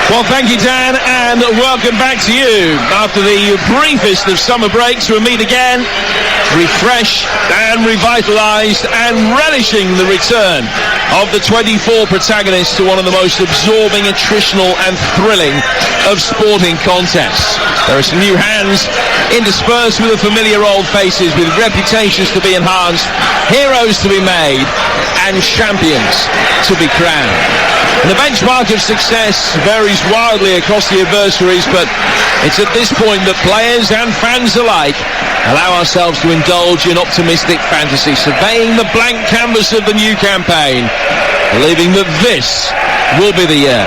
Well, thank you, Dan, and welcome back to you. After the briefest of summer breaks, we'll meet again, refreshed and revitalised and relishing the return of the 24 protagonists to one of the most absorbing, attritional and thrilling of sporting contests. There are some new hands interspersed with the familiar old faces, with reputations to be enhanced, heroes to be made, and champions to be crowned. And the benchmark of success varies wildly across the adversaries, but it's at this point that players and fans alike allow ourselves to indulge in optimistic fantasy, surveying the blank canvas of the new campaign, believing that this will be the year.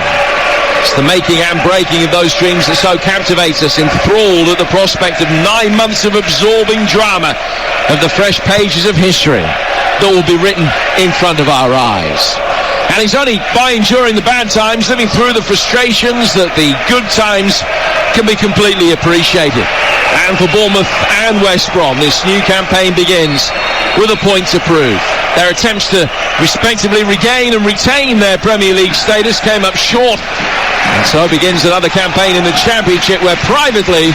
It's the making and breaking of those dreams that so captivate us, enthralled at the prospect of 9 months of absorbing drama of the fresh pages of history that will be written in front of our eyes. And it's only by enduring the bad times, living through the frustrations, that the good times can be completely appreciated. And for Bournemouth and West Brom, this new campaign begins with a point to prove. Their attempts to respectively regain and retain their Premier League status came up short. And so begins another campaign in the Championship where privately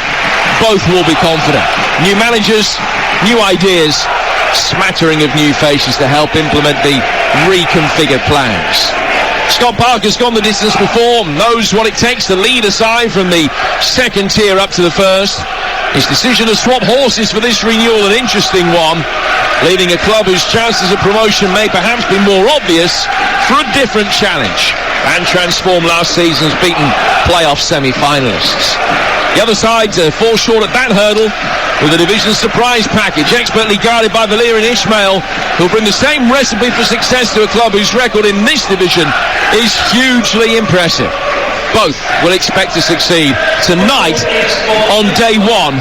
both will be confident. New managers, new ideas, smattering of new faces to help implement the reconfigured plans. Scott Parker's gone the distance before, knows what it takes to lead a side from the second tier up to the first. His decision to swap horses for this renewal, an interesting one, leading a club whose chances of promotion may perhaps be more obvious for a different challenge, and transform last season's beaten playoff semi-finalists. The other side fall short at that hurdle with the division's surprise package, expertly guarded by Valerian Ismail, who'll bring the same recipe for success to a club whose record in this division is hugely impressive. Both will expect to succeed tonight on day one.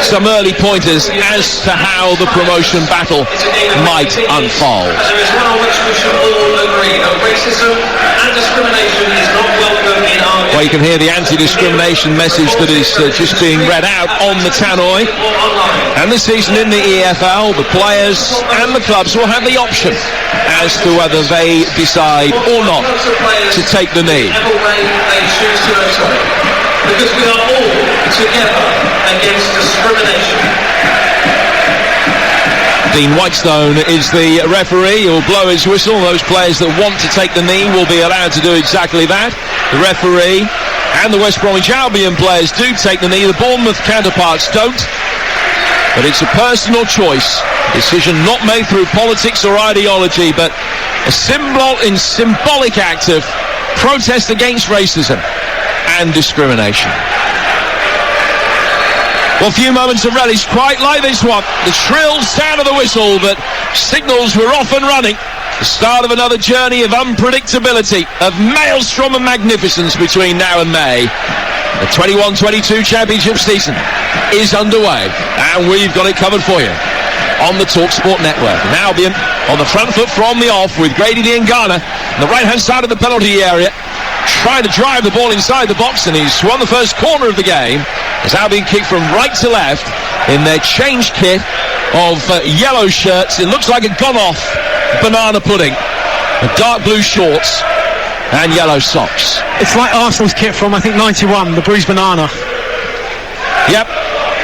Some early pointers as to how the promotion battle might unfold. There is one on which we should all agree that racism and discrimination is not welcome in our... Well, you can hear the anti-discrimination message that is just being read out on the tannoy. And this season in the EFL, the players and the clubs will have the option as to whether they decide or not to take the knee. Because we are all together against discrimination. Dean Whitestone is the referee. He'll blow his whistle. Those players that want to take the knee will be allowed to do exactly that. The referee and the West Bromwich Albion players do take the knee. The Bournemouth counterparts don't. But it's a personal choice. Decision not made through politics or ideology, but a symbolic act of protest against racism and discrimination. Well, a few moments of relish, quite like this one. The shrill sound of the whistle that signals we're off and running. The start of another journey of unpredictability, of maelstrom and magnificence between now and May. The 21-22 Championship season is underway, and we've got it covered for you on the TalkSport network. And Albion on the front foot from the off with Grady Diangana on the right-hand side of the penalty area, trying to drive the ball inside the box, and he's won the first corner of the game as Albion kick from right to left in their change kit of yellow shirts. It looks like a gone-off banana pudding, with dark blue shorts and yellow socks. It's like Arsenal's kit from, I think, 91, the bruised banana. Yep.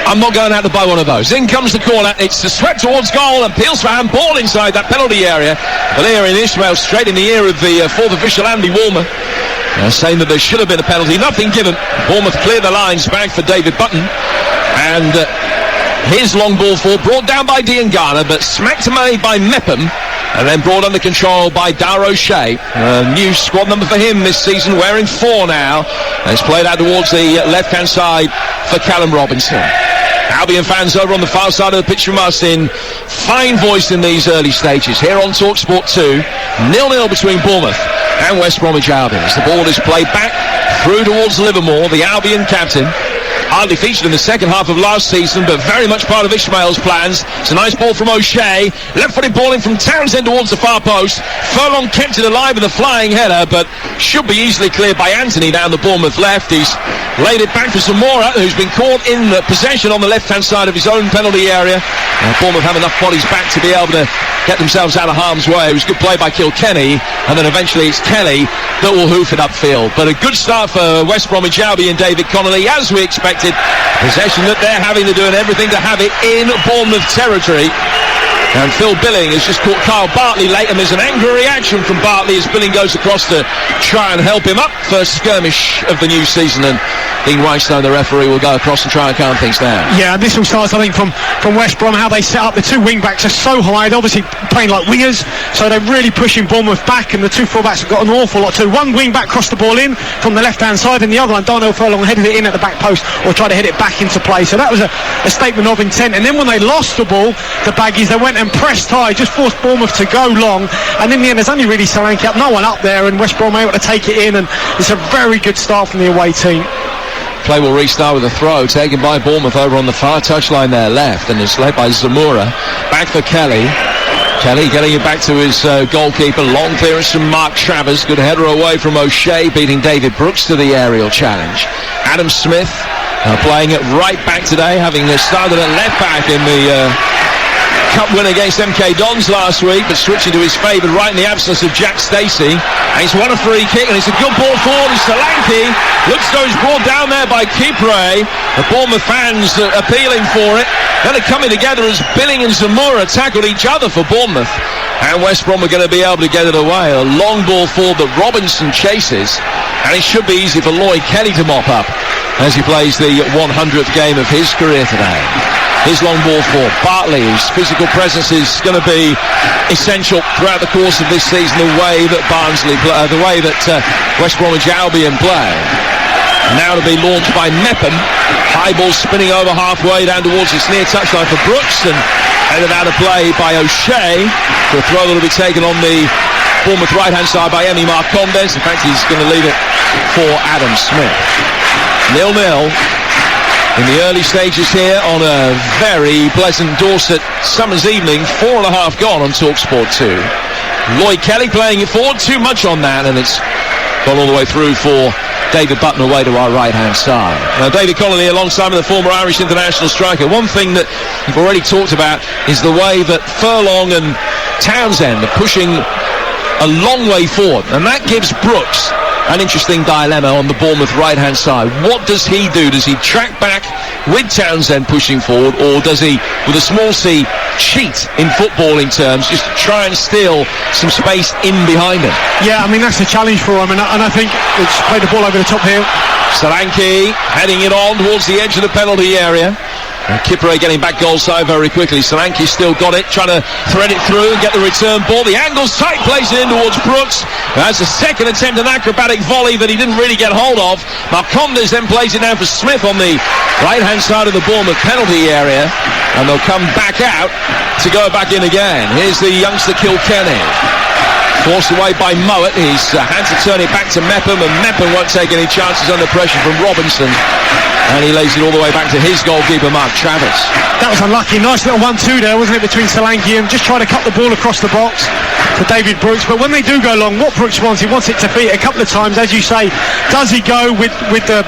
I'm not going out to buy one of those. In comes the corner. It's swept towards goal and Peel's for handball inside that penalty area. Valerian Ismail straight in the ear of the fourth official, Andy Woolmer, saying that there should have been a penalty. Nothing given. Bournemouth clear the lines back for David Button. And his long ball forward brought down by Diangana, but smacked away by Mepham, and then brought under control by Dar O'Shea. New squad number for him this season, wearing 4 now. And it's played out towards the left-hand side for Callum Robinson. Albion fans over on the far side of the pitch from us in fine voice in these early stages. Here on TalkSport 2, 0-0 between Bournemouth and West Bromwich Albion. As the ball is played back through towards Livermore, the Albion captain. hardly featured in the second half of last season, but very much part of Ishmael's plans. It's a nice ball from O'Shea. Left-footed ball in from Townsend towards the far post. Furlong kept it alive with a flying header, but should be easily cleared by Anthony down the Bournemouth left. He's laid it back for Zamora, who's been caught in possession on the left-hand side of his own penalty area. Bournemouth have enough bodies back to be able to get themselves out of harm's way. It was good play by Kilkenny, and then eventually it's Kelly that will hoof it upfield. But a good start for West Bromwich Albion and David Connolly, as we expected. Possession that they're having to do and everything to have it in Bournemouth territory. And Phil Billing has just caught Kyle Bartley late, and there's an angry reaction from Bartley as Billing goes across to try and help him up. First skirmish of the new season, and Dean Whitestone, the referee, will go across and try and calm things down. Yeah, this all starts, I think, from West Brom, how they set up. The two wing-backs are so high, they're obviously playing like wingers, so they're really pushing Bournemouth back, and the two full-backs have got an awful lot too. One wing-back crossed the ball in from the left-hand side, and the other one, Darnell Furlong, headed it in at the back post, or tried to head it back into play. So that was a statement of intent. And then when they lost the ball, the Baggies, they went and pressed high, just forced Bournemouth to go long, and in the end there's only really Solanke up, no one up there, and West Brom able to take it in, and it's a very good start from the away team. Play will restart with a throw taken by Bournemouth over on the far touchline there left, and it's led by Zamora. Back for Kelly. Kelly getting it back to his goalkeeper. Long clearance from Mark Travers. Good header away from O'Shea, beating David Brooks to the aerial challenge. Adam Smith playing it right back today, having started at left back in the Cup win against MK Dons last week, but switching to his favourite right in the absence of Jack Stacey. And he's won a free kick, and it's a good ball forward. It's Solanke. Looks as though he's brought down there by Kipre. The Bournemouth fans appealing for it. Then they're coming together as Billing and Zamora tackled each other for Bournemouth. And West Brom are going to be able to get it away. A long ball forward that Robinson chases. And it should be easy for Lloyd Kelly to mop up as he plays the 100th game of his career today. His long ball for Bartley, whose physical presence is going to be essential throughout the course of this season, the way that West Bromwich Albion play. Now to be launched by Mepham. High ball spinning over halfway down towards its near touchline for Brooks, and headed out of play by O'Shea for a throw that will be taken on the Bournemouth right-hand side by Emi Marcondes. In fact, he's going to leave it for Adam Smith. 0-0. In the early stages here on a very pleasant Dorset summer's evening. 4.5 gone on TalkSport 2. Lloyd Kelly playing it forward. Too much on that, and it's gone all the way through for David Button away to our right-hand side. Now, David Connolly alongside with the former Irish international striker. One thing that we've already talked about is the way that Furlong and Townsend are pushing a long way forward, and that gives Brooks an interesting dilemma on the Bournemouth right-hand side. What does he do? Does he track back with Townsend pushing forward, or does he, with a small c, cheat in footballing terms, just to try and steal some space in behind him? Yeah, I mean, that's a challenge for him, and I think it's played the ball over the top here. Solanke heading it on towards the edge of the penalty area. And Kipre getting back goal side very quickly. Solanke's still got it, trying to thread it through and get the return ball. The angle's tight, plays it in towards Brooks. That's a second attempt, an acrobatic volley that he didn't really get hold of. Marcondes then plays it down for Smith on the right-hand side of the Bournemouth penalty area. And they'll come back out to go back in again. Here's the youngster Kilkenny. Forced away by Mowat. He's had to turn it back to Mepham, and Mepham won't take any chances under pressure from Robinson. And he lays it all the way back to his goalkeeper, Mark Travers. That was unlucky. Nice little 1-2 there, wasn't it, between Solanke and just trying to cut the ball across the box for David Brooks. But when they do go long, what Brooks wants, he wants it to feet a couple of times. As you say, does he go with the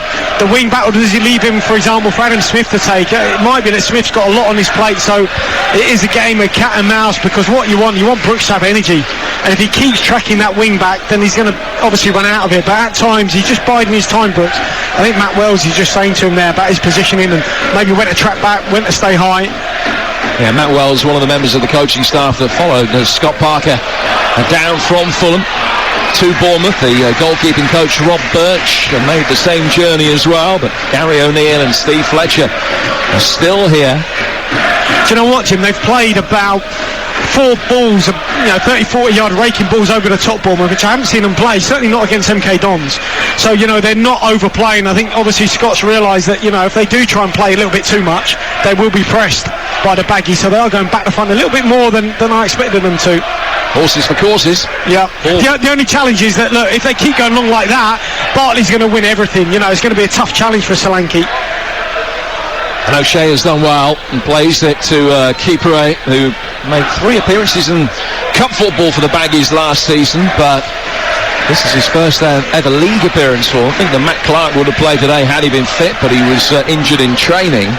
wing back, or does he leave him, for example, for Adam Smith to take? It might be that Smith's got a lot on his plate, so it is a game of cat and mouse, because what you want Brooks to have energy. And if he keeps tracking that wing back, then he's going to obviously run out of it. But at times, he's just biding his time, Brooks. I think Matt Wells is just saying to him there about his positioning, and maybe when to track back, when to stay high. Yeah, Matt Wells, one of the members of the coaching staff that followed Scott Parker down from Fulham to Bournemouth. The goalkeeping coach Rob Birch made the same journey as well, but Gary O'Neill and Steve Fletcher are still here. Do you know what, Jim? They've played about 4 balls, 30-40 yard raking balls over the top, Bournemouth, which I haven't seen them play, certainly not against MK Dons. So, they're not overplaying. I think obviously Scott's realised that, if they do try and play a little bit too much, they will be pressed by the Baggies, so they are going back to front a little bit more than I expected them to. Horses for courses. Yeah. The only challenge is that, look, if they keep going long like that, Bartley's going to win everything. It's going to be a tough challenge for Solanke. And O'Shea has done well and plays it to Kipre, who made 3 appearances in cup football for the Baggies last season, but this is his first ever league appearance for him. I think that Matt Clark would have played today had he been fit, but he was injured in training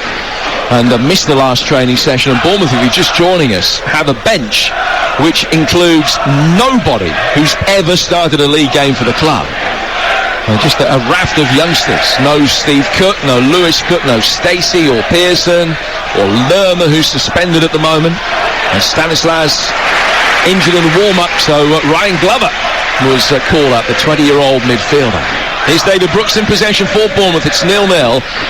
and missed the last training session. And Bournemouth, if you're just joining us, have a bench which includes nobody who's ever started a league game for the club. Just a raft of youngsters. No Steve Cook, no Lewis Cook, no Stacey or Pearson or Lerma, who's suspended at the moment. And Stanislas injured in the warm-up, so Ryan Glover was called up, the 20-year-old midfielder. Here's David Brooks in possession for Bournemouth. It's 0-0.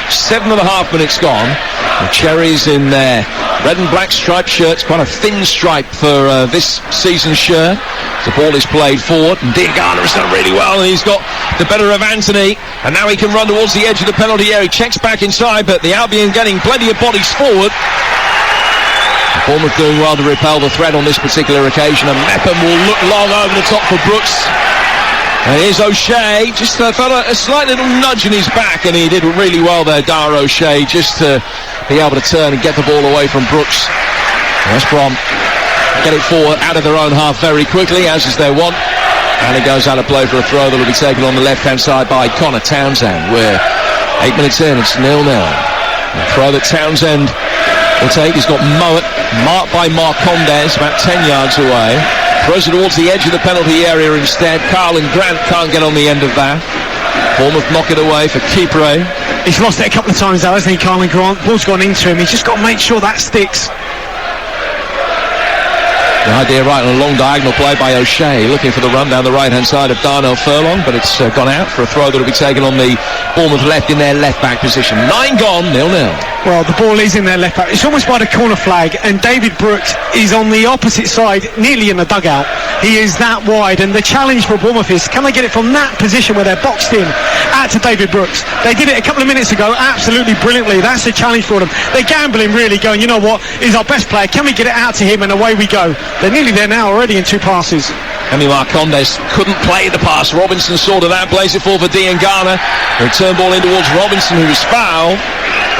7.5 minutes gone. The Cherries in their red and black striped shirts, quite a thin stripe for this season's shirt. The ball is played forward, and Diagana has done really well, and he's got the better of Anthony, and now he can run towards the edge of the penalty area. He checks back inside, but the Albion getting plenty of bodies forward. Bournemouth doing well to repel the threat on this particular occasion, and Mepham will look long over the top for Brooks. And here's O'Shea, just felt a slight little nudge in his back, and he did really well there, Dara O'Shea, just to be able to turn and get the ball away from Brooks. West Brom get it forward out of their own half very quickly, as is their want, and it goes out of play for a throw that will be taken on the left-hand side by Connor Townsend. We're 8 minutes in, it's 0-0. The throw that Townsend will take, he's got Mowat, marked by Marcondes, about 10 yards away. Throws it towards the edge of the penalty area instead. Carlin Grant can't get on the end of that. Bournemouth knock it away for Kipre. He's lost it a couple of times though, hasn't he, Carlin Grant? Ball's gone into him. He's just got to make sure that sticks. The idea right on a long diagonal play by O'Shea, looking for the run down the right-hand side of Darnell Furlong, but it's gone out for a throw that will be taken on the Bournemouth left in their left-back position. 9 gone, 0-0. Well, the ball is in their left back. It's almost by the corner flag, and David Brooks is on the opposite side, nearly in the dugout. He is that wide, and the challenge for Bournemouth is, can they get it from that position where they're boxed in out to David Brooks? They did it a couple of minutes ago, absolutely brilliantly. That's the challenge for them. They're gambling, really, going, you know what, he's our best player. Can we get it out to him? And away we go. They're nearly there now already in 2 passes. Emi Marcondes couldn't play the pass. Robinson sorted that, plays it forward for Diangana. Return ball in towards Robinson, who was fouled.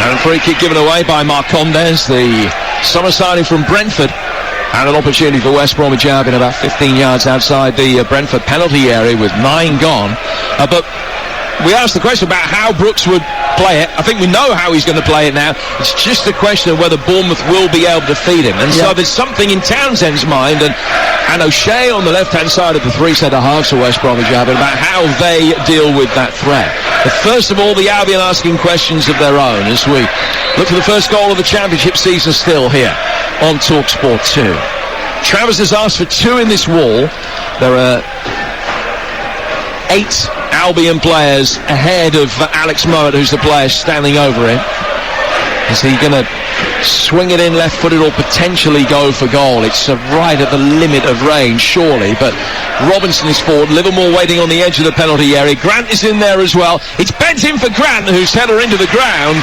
And a free kick given away by Marcondes, the summer signing from Brentford. And an opportunity for West Bromwich Albion about 15 yards outside the Brentford penalty area with 9 gone. But we asked the question about how Brooks would play it. I think we know how he's going to play it now. It's just a question of whether Bournemouth will be able to feed him. And so there's something in Townsend's mind and O'Shea on the left-hand side of the 3 centre-halves for West Bromwich Albion about how they deal with that threat. But first of all, the Albion asking questions of their own as we look for the first goal of the championship season still here on TalkSport 2. Travers has asked for 2 in this wall. There are 8 Albion players ahead of Alex Mowat, who's the player standing over him. Is he going to swing it in left-footed or potentially go for goal? It's right at the limit of range, surely, but Robinson is forward. Livermore waiting on the edge of the penalty area. Grant is in there as well. It's bent in for Grant, whose header into the ground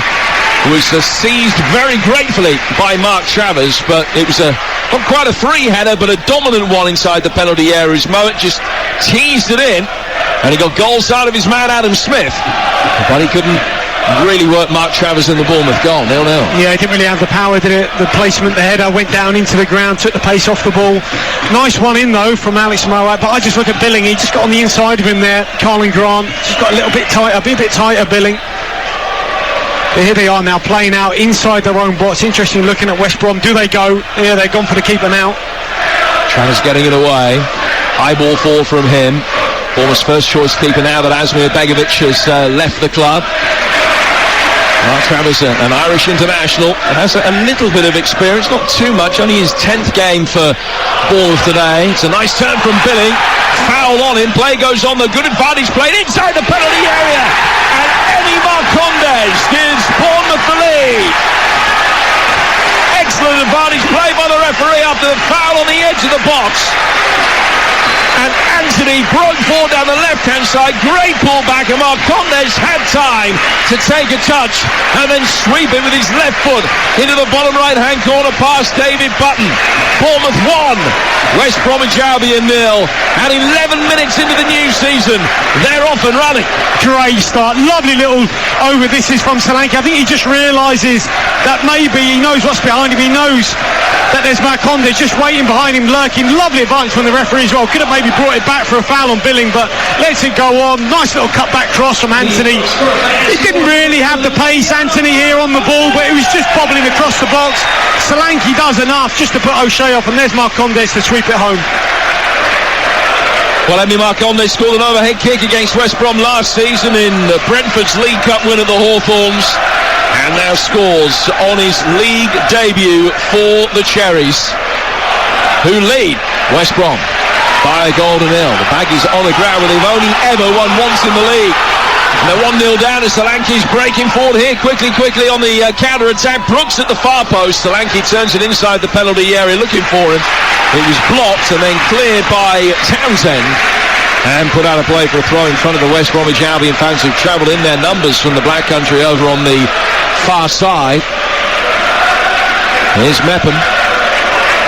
was seized very gratefully by Mark Travers, but it was not quite a free header, but a dominant one inside the penalty area as Mowat just teased it in, and he got goal side of his man Adam Smith, but he couldn't really work Mark Travers in the Bournemouth goal. 0-0. Yeah, he didn't really have the power, did it? The placement, the header went down into the ground, took the pace off the ball. Nice one in though from Alex Mowat, but I just look at Billing. He just got on the inside of him there. Carlin Grant just got a little bit tighter, be a bit tighter, Billing. But here they are now playing out inside their own box. Interesting looking at West Brom. Do they go? Yeah, they've gone for the keeper now. Travers getting it away. High ball fall from him. Bournemouth's first choice keeper now that Asmir Begovic has left the club. Mark Travers, an Irish international, has a little bit of experience, not too much, only his 10th game for Bournemouth today. It's a nice turn from Billy, foul on him, play goes on, the good advantage played inside the penalty area, and Emi Marcondes gives Bournemouth the lead. Excellent advantage play by the referee after the foul on the edge of the box. And Anthony broke forward down the left-hand side. Great pull back, and Marcondes had time to take a touch and then sweep it with his left foot into the bottom right-hand corner past David Button. Bournemouth 1, West Bromwich Albion 0, and 11 minutes into the new season, they're off and running. Great start, lovely little over. This is from Solanke. I think he just realises that maybe he knows what's behind him. He knows that there's Marcondes just waiting behind him, lurking. Lovely advance from the referee as well. Could have maybe brought it back for a foul on Billing, but lets it go on. Nice little cut back cross from Anthony. He didn't really have the pace, Anthony, here on the ball, but it was just bobbling across the box. Solanke does enough just to put O'Shea off, and there's Marcondes to sweep it home. Well, Emi Marcondes scored an overhead kick against West Brom last season in Brentford's League Cup win at the Hawthorns, and now scores on his league debut for the Cherries, who lead West Brom by a goal to nil. The Baggies on the ground where they've only ever won once in the league. And they're 1-0 down as Solanke's breaking forward here quickly on the counter-attack. Brooks at the far post. Solanke turns it inside the penalty area looking for him. It was blocked and then cleared by Townsend and put out a play for a throw in front of the West Bromwich Albion fans who've travelled in their numbers from the Black Country over on the far side. Here's Mepham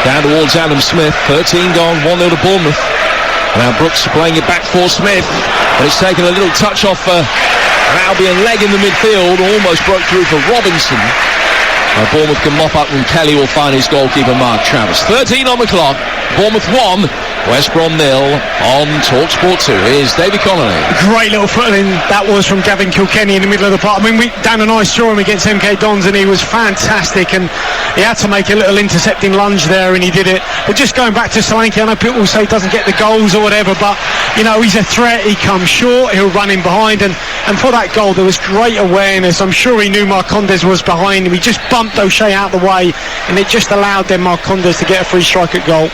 down towards Adam Smith. 13 gone, 1-0 to Bournemouth. Now Brooks playing it back for Smith, but it's taken a little touch off an Albion leg in the midfield. Almost broke through for Robinson. Bournemouth can mop up, and Kelly will find his goalkeeper Mark Travis. 13 on the clock. Bournemouth 1, West Brom 0 on TalkSport 2. Here's David Connolly. Great little footling that was from Gavin Kilkenny in the middle of the park. I mean, Dan and I saw him against MK Dons, and he was fantastic, and he had to make a little intercepting lunge there, and he did it. But just going back to Solanke, I know people will say he doesn't get the goals or whatever, but you know, he's a threat. He comes short, he'll run in behind, and for that goal there was great awareness. I'm sure he knew Marcondes was behind him. He just bumped O'Shea out of the way, and it just allowed then Marcondes to get a free strike at goal.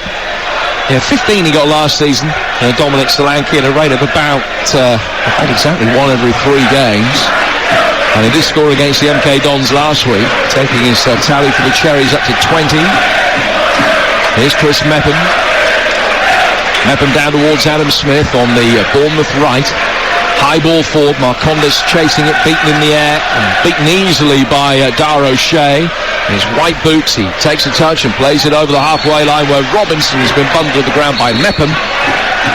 Yeah, 15 he got last season. Dominic Solanke at a rate of about, not exactly 1 every 3 games. And he did score against the MK Dons last week, taking his tally for the Cherries up to 20. Here's Chris Mepham. Mepham down towards Adam Smith on the Bournemouth right. High ball forward, Marcondes chasing it, beaten in the air, and beaten easily by Dar O'Shea. In his white boots, he takes a touch and plays it over the halfway line where Robinson has been bumped to the ground by Mepham.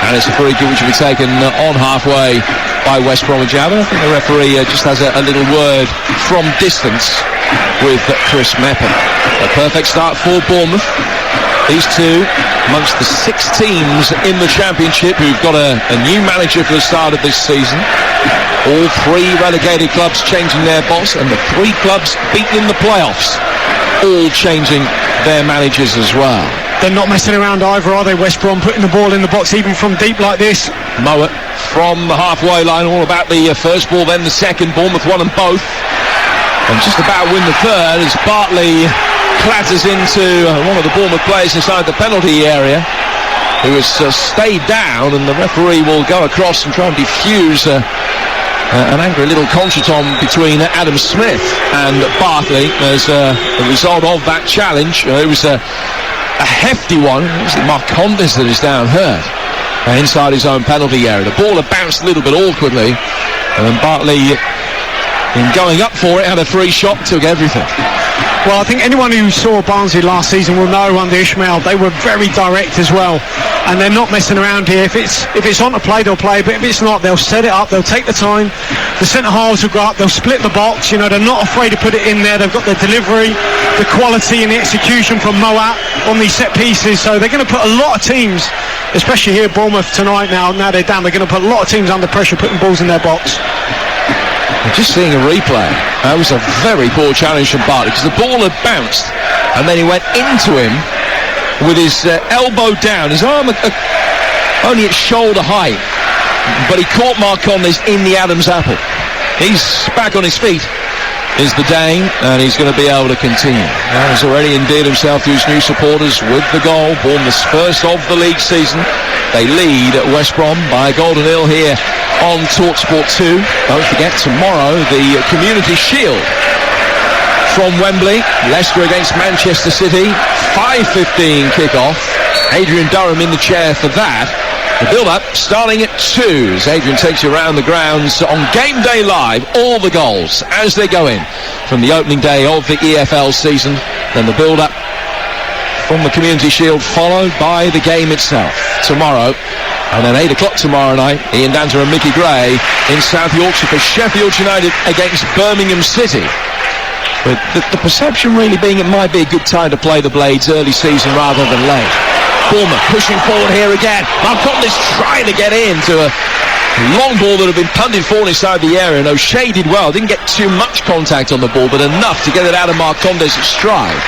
And it's a free kick which will be taken on halfway by West Bromwich Albion. I think the referee just has a little word from distance with Chris Mepham. A perfect start for Bournemouth. These two amongst the 6 teams in the Championship who've got a new manager for the start of this season. All 3 relegated clubs changing their boss, and the 3 clubs beaten in the playoffs all changing their managers as well. They're not messing around either, are they, West Brom, putting the ball in the box even from deep like this? Mowat from the halfway line, all about the first ball, then the second. Bournemouth won them both, and just about win the third as Bartley clatters into one of the Bournemouth players inside the penalty area, who has stayed down, and the referee will go across and try and defuse an angry little contretemps between Adam Smith and Bartley as a result of that challenge. It was a hefty one. It was Marcondes that is down hurt inside his own penalty area. The ball had bounced a little bit awkwardly, and Bartley, in going up for it, had a free shot, took everything. Well, I think anyone who saw Barnsley last season will know under Ishmael they were very direct as well, and they're not messing around here. If it's on to play, they'll play, but if it's not, they'll set it up, they'll take the time. The centre halves will go up, they'll split the box. You know, they're not afraid to put it in there. They've got the delivery, the quality and the execution from Mowat on these set pieces, so they're going to put a lot of teams, especially here Bournemouth tonight, now they're down, they're going to put a lot of teams under pressure putting balls in their box. Just seeing a replay, that was a very poor challenge from Bartley, because the ball had bounced and then he went into him with his elbow down, his arm only at shoulder height, but he caught Marcondes in the Adam's apple. He's back on his feet, is the Dane, and he's going to be able to continue. Now he's already endeared himself to his new supporters with the goal. Bournemouth's first of the league season. They lead at West Brom by a goal to nil here on TalkSport 2. Don't forget, tomorrow the Community Shield from Wembley. Leicester against Manchester City. 5:15 kick-off. Adrian Durham in the chair for that. The build-up starting at 2 as Adrian takes you around the grounds on Game Day Live. All the goals as they go in from the opening day of the EFL season. Then the build-up from the Community Shield, followed by the game itself tomorrow. And then 8 o'clock tomorrow night, Ian Danter and Mickey Gray in South Yorkshire for Sheffield United against Birmingham City. But the perception really being it might be a good time to play the Blades early season rather than late. Bournemouth pushing forward here again. Marcondes trying to get into a long ball that had been punted forward inside the area. And O'Shea did well. Didn't get too much contact on the ball, but enough to get it out of Marcondes' stride.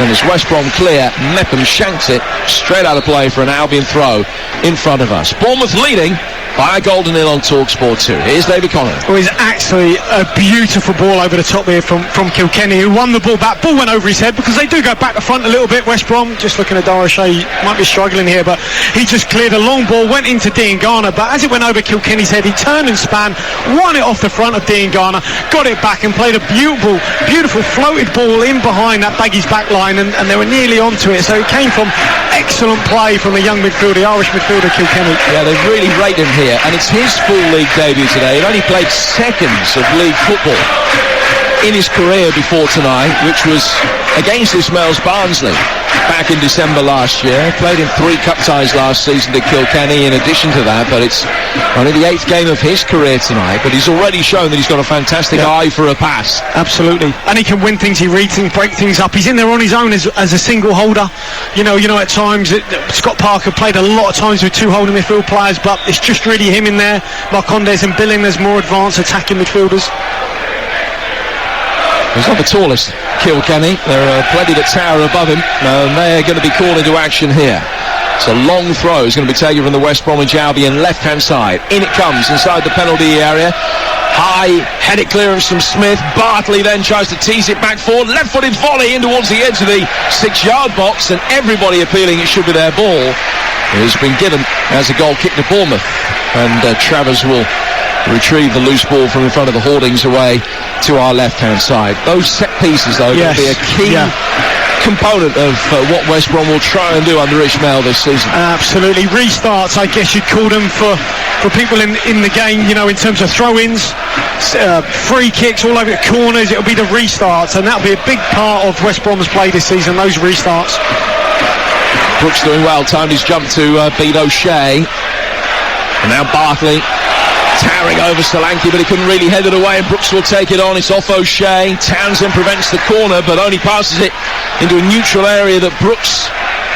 Then as West Brom clear, Mepham shanks it straight out of play for an Albion throw in front of us. Bournemouth leading by a goal to nil on TalkSport 2. Here's David Connery. Well, it's actually a beautiful ball over the top here from Kilkenny, who won the ball back. Ball went over his head because they do go back to front a little bit. West Brom, just looking at O'Shea, might be struggling here, but he just cleared a long ball, went into Dean Garner, but as it went over Kilkenny's head, he turned and span, won it off the front of Dean Garner, got it back and played a beautiful floated ball in behind that Baggies back line, and they were nearly onto it. So it came from excellent play from the young midfielder, the Irish midfielder Kilkenny. Yeah, they've really rated him here, and it's his full league debut today. He only played seconds of league football in his career before tonight, which was against Ismails Barnsley back in December last year. Played in 3 cup ties last season to Kilkenny in addition to that, but it's only the 8th game of his career tonight, but he's already shown that he's got a fantastic eye for a pass. Absolutely. And he can win things, he reads things, break things up. He's in there on his own as a single holder. You know, at times Scott Parker played a lot of times with 2 holding midfield players, but it's just really him in there. Marcondes and Billing as more advanced attacking midfielders. He's not the tallest, Kilkenny. There are plenty that tower above him, and they're going to be called into action here. It's a long throw. It's going to be taken from the West Bromwich Albion left-hand side. In it comes inside the penalty area. High headed clearance from Smith. Bartley then tries to tease it back forward. Left-footed volley in towards the edge of the 6-yard box, and everybody appealing it should be their ball. It has been given as a goal kick to Bournemouth, and Travers will retrieve the loose ball from in front of the hoardings away to our left-hand side. Those set pieces, though, will be a key component of what West Brom will try and do under Ishmael this season. Absolutely. Restarts, I guess you'd call them for people in the game, in terms of throw-ins, free kicks, all over the corners. It'll be the restarts, and that'll be a big part of West Brom's play this season, those restarts. Brooks doing well, timed his jump to beat O'Shea. And now Bartley towering over Solanke, but he couldn't really head it away, and Brooks will take it on. It's off O'Shea. Townsend prevents the corner, but only passes it into a neutral area that Brooks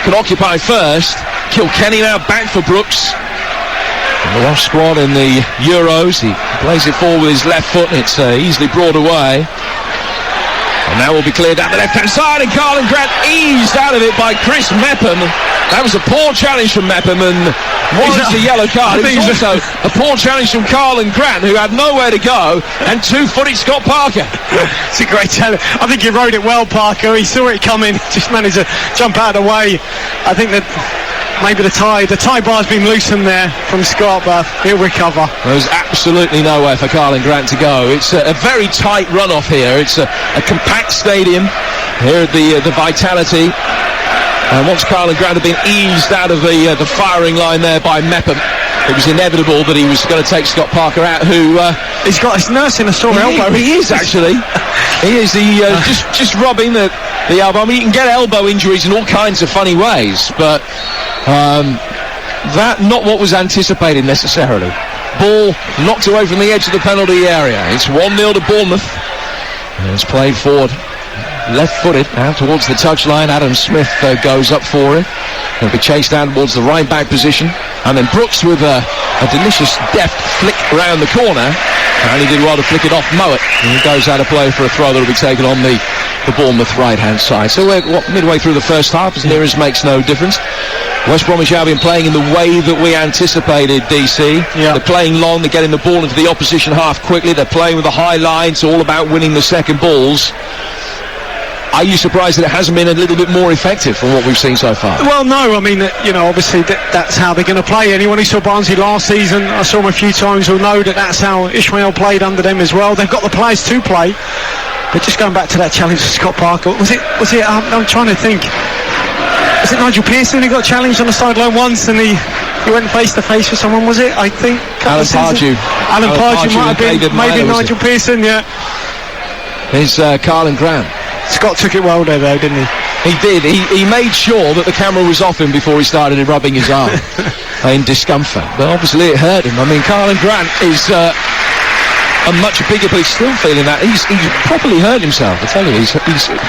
can occupy first. Kilkenny now back for Brooks. And the Welsh squad in the Euros. He plays it forward with his left foot, and it's easily brought away. And now will be cleared down the left-hand side, and Carlin Grant eased out of it by Chris Mepham. That was a poor challenge from Mepham, and warrants a yellow card. It was also a poor challenge from Carlin Grant, who had nowhere to go, and 2-footed Scott Parker. It's a great challenge. I think he rode it well, Parker. He saw it coming, just managed to jump out of the way. I think that maybe the tie bar's been loosened there from Scott, but he'll recover. There's absolutely nowhere for Carlin Grant to go. It's a very tight runoff here. It's a compact stadium here at the Vitality. And once Carlin Grant had been eased out of the firing line there by Mepham, it was inevitable that he was going to take Scott Parker out, who he's got his nursing a sore elbow. He is actually. He is just rubbing the elbow. I mean, you can get elbow injuries in all kinds of funny ways, but that not what was anticipated necessarily. Ball knocked away from the edge of the penalty area. It's 1-0 to Bournemouth. And it's played forward, left-footed, out towards the touchline. Adam Smith goes up for it. It'll be chased down towards the right-back position. And then Brooks with a delicious deft flick around the corner. And he did well to flick it off Mowat. And he goes out of play for a throw that will be taken on the Bournemouth right-hand side. So we're midway through the first half, as near as makes no difference. West Bromwich Albion playing in the way that we anticipated, DC. Yeah. They're playing long, they're getting the ball into the opposition half quickly, they're playing with a high line, it's all about winning the second balls. Are you surprised that it hasn't been a little bit more effective from what we've seen so far? Well, no, I mean, obviously that's how they're going to play. Anyone who saw Barnsley last season, I saw him a few times, will know that that's how Ishmael played under them as well. They've got the players to play. But just going back to that challenge to Scott Parker, was it? I'm trying to think. Was it Nigel Pearson who got challenged on the sideline once, and he He went face to face with someone, was it? I think Alan Pardew. Alan Pardew might have been, maybe Nigel Pearson. Yeah. It's Carlin Grant. Scott took it well there, though, didn't he? He did. He made sure that the camera was off him before he started rubbing his arm in discomfort. But obviously it hurt him. I mean, Carlin Grant is a much bigger, but he's still feeling that. He's properly hurt himself, I tell you. He's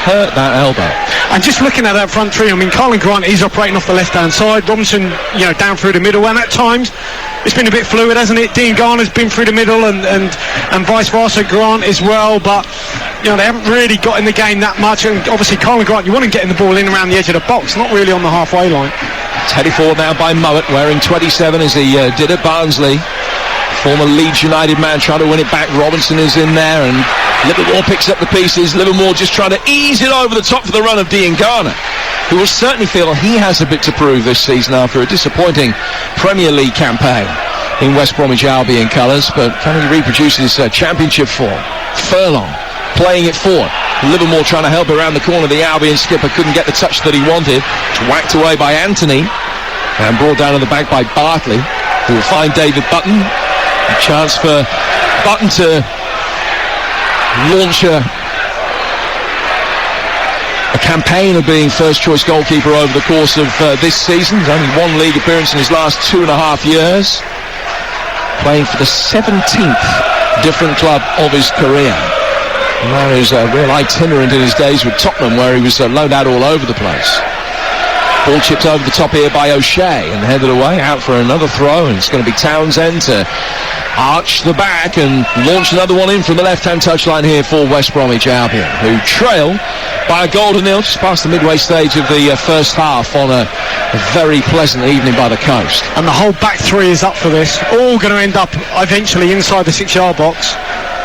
hurt that elbow. And just looking at that front three, I mean, Carlin Grant, he's operating off the left-hand side. Robinson, down through the middle. And at times, it's been a bit fluid, hasn't it? Dean Garner's been through the middle and vice versa, Grant as well. But, they haven't really got in the game that much. And obviously, Carlin Grant, you want him getting the ball in around the edge of the box, not really on the halfway line. Headed forward now by Mowat, wearing 27 as he did at Barnsley. Former Leeds United man trying to win it back. Robinson is in there and Livermore picks up the pieces. Livermore just trying to ease it over the top for the run of Dean Garner, who will certainly feel he has a bit to prove this season after a disappointing Premier League campaign in West Bromwich Albion colours. But can he reproduce his championship form? Furlong playing it forward. Livermore trying to help around the corner. The Albion skipper couldn't get the touch that he wanted. It's whacked away by Anthony and brought down to the back by Bartley, who will find David Button. A chance for Button to launch a campaign of being first choice goalkeeper over the course of this season. He's only one league appearance in his last 2.5 years, playing for the 17th different club of his career. And that is a real itinerant in his days with Tottenham, where he was loaned out all over the place. Ball chipped over the top here by O'Shea and headed away out for another throw, and it's going to be Townsend to arch the back and launch another one in from the left-hand touchline here for West Bromwich Albion, who trail by a goal to nil just past the midway stage of the first half on a very pleasant evening by the coast. And the whole back three is up for this, all going to end up eventually inside the 6-yard box.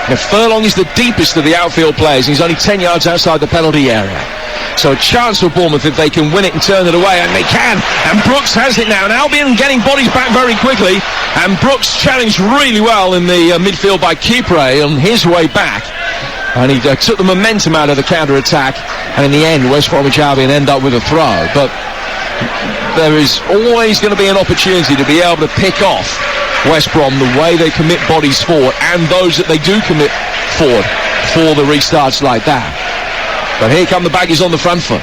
Now, Furlong is the deepest of the outfield players, and he's only 10 yards outside the penalty area. So a chance for Bournemouth if they can win it and turn it away, and they can. And Brooks has it now. And Albion getting bodies back very quickly. And Brooks challenged really well in the midfield by Kipre on his way back. And he took the momentum out of the counter-attack. And in the end, West Bromwich Albion end up with a throw. But there is always going to be an opportunity to be able to pick off West Brom the way they commit bodies forward, and those that they do commit forward for the restarts like that. But here come the baggies on the front foot.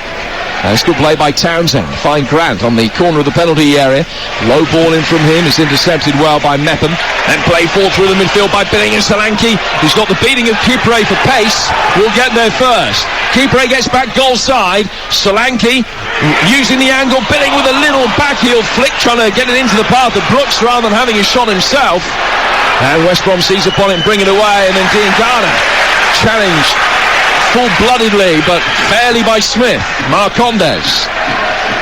It's good play by Townsend. Find Grant on the corner of the penalty area. Low ball in from him. It's intercepted well by Mepham. And play forward through the midfield by Billing and Solanke, who's got the beating of Kipre for pace. Will get there first. Kipre gets back goal side. Solanke using the angle. Billing with a little backheel flick, trying to get it into the path of Brooks rather than having a shot himself. And West Brom sees upon it and bring it away. And then Dean Garner challenged full-bloodedly but fairly by Smith. Marcondes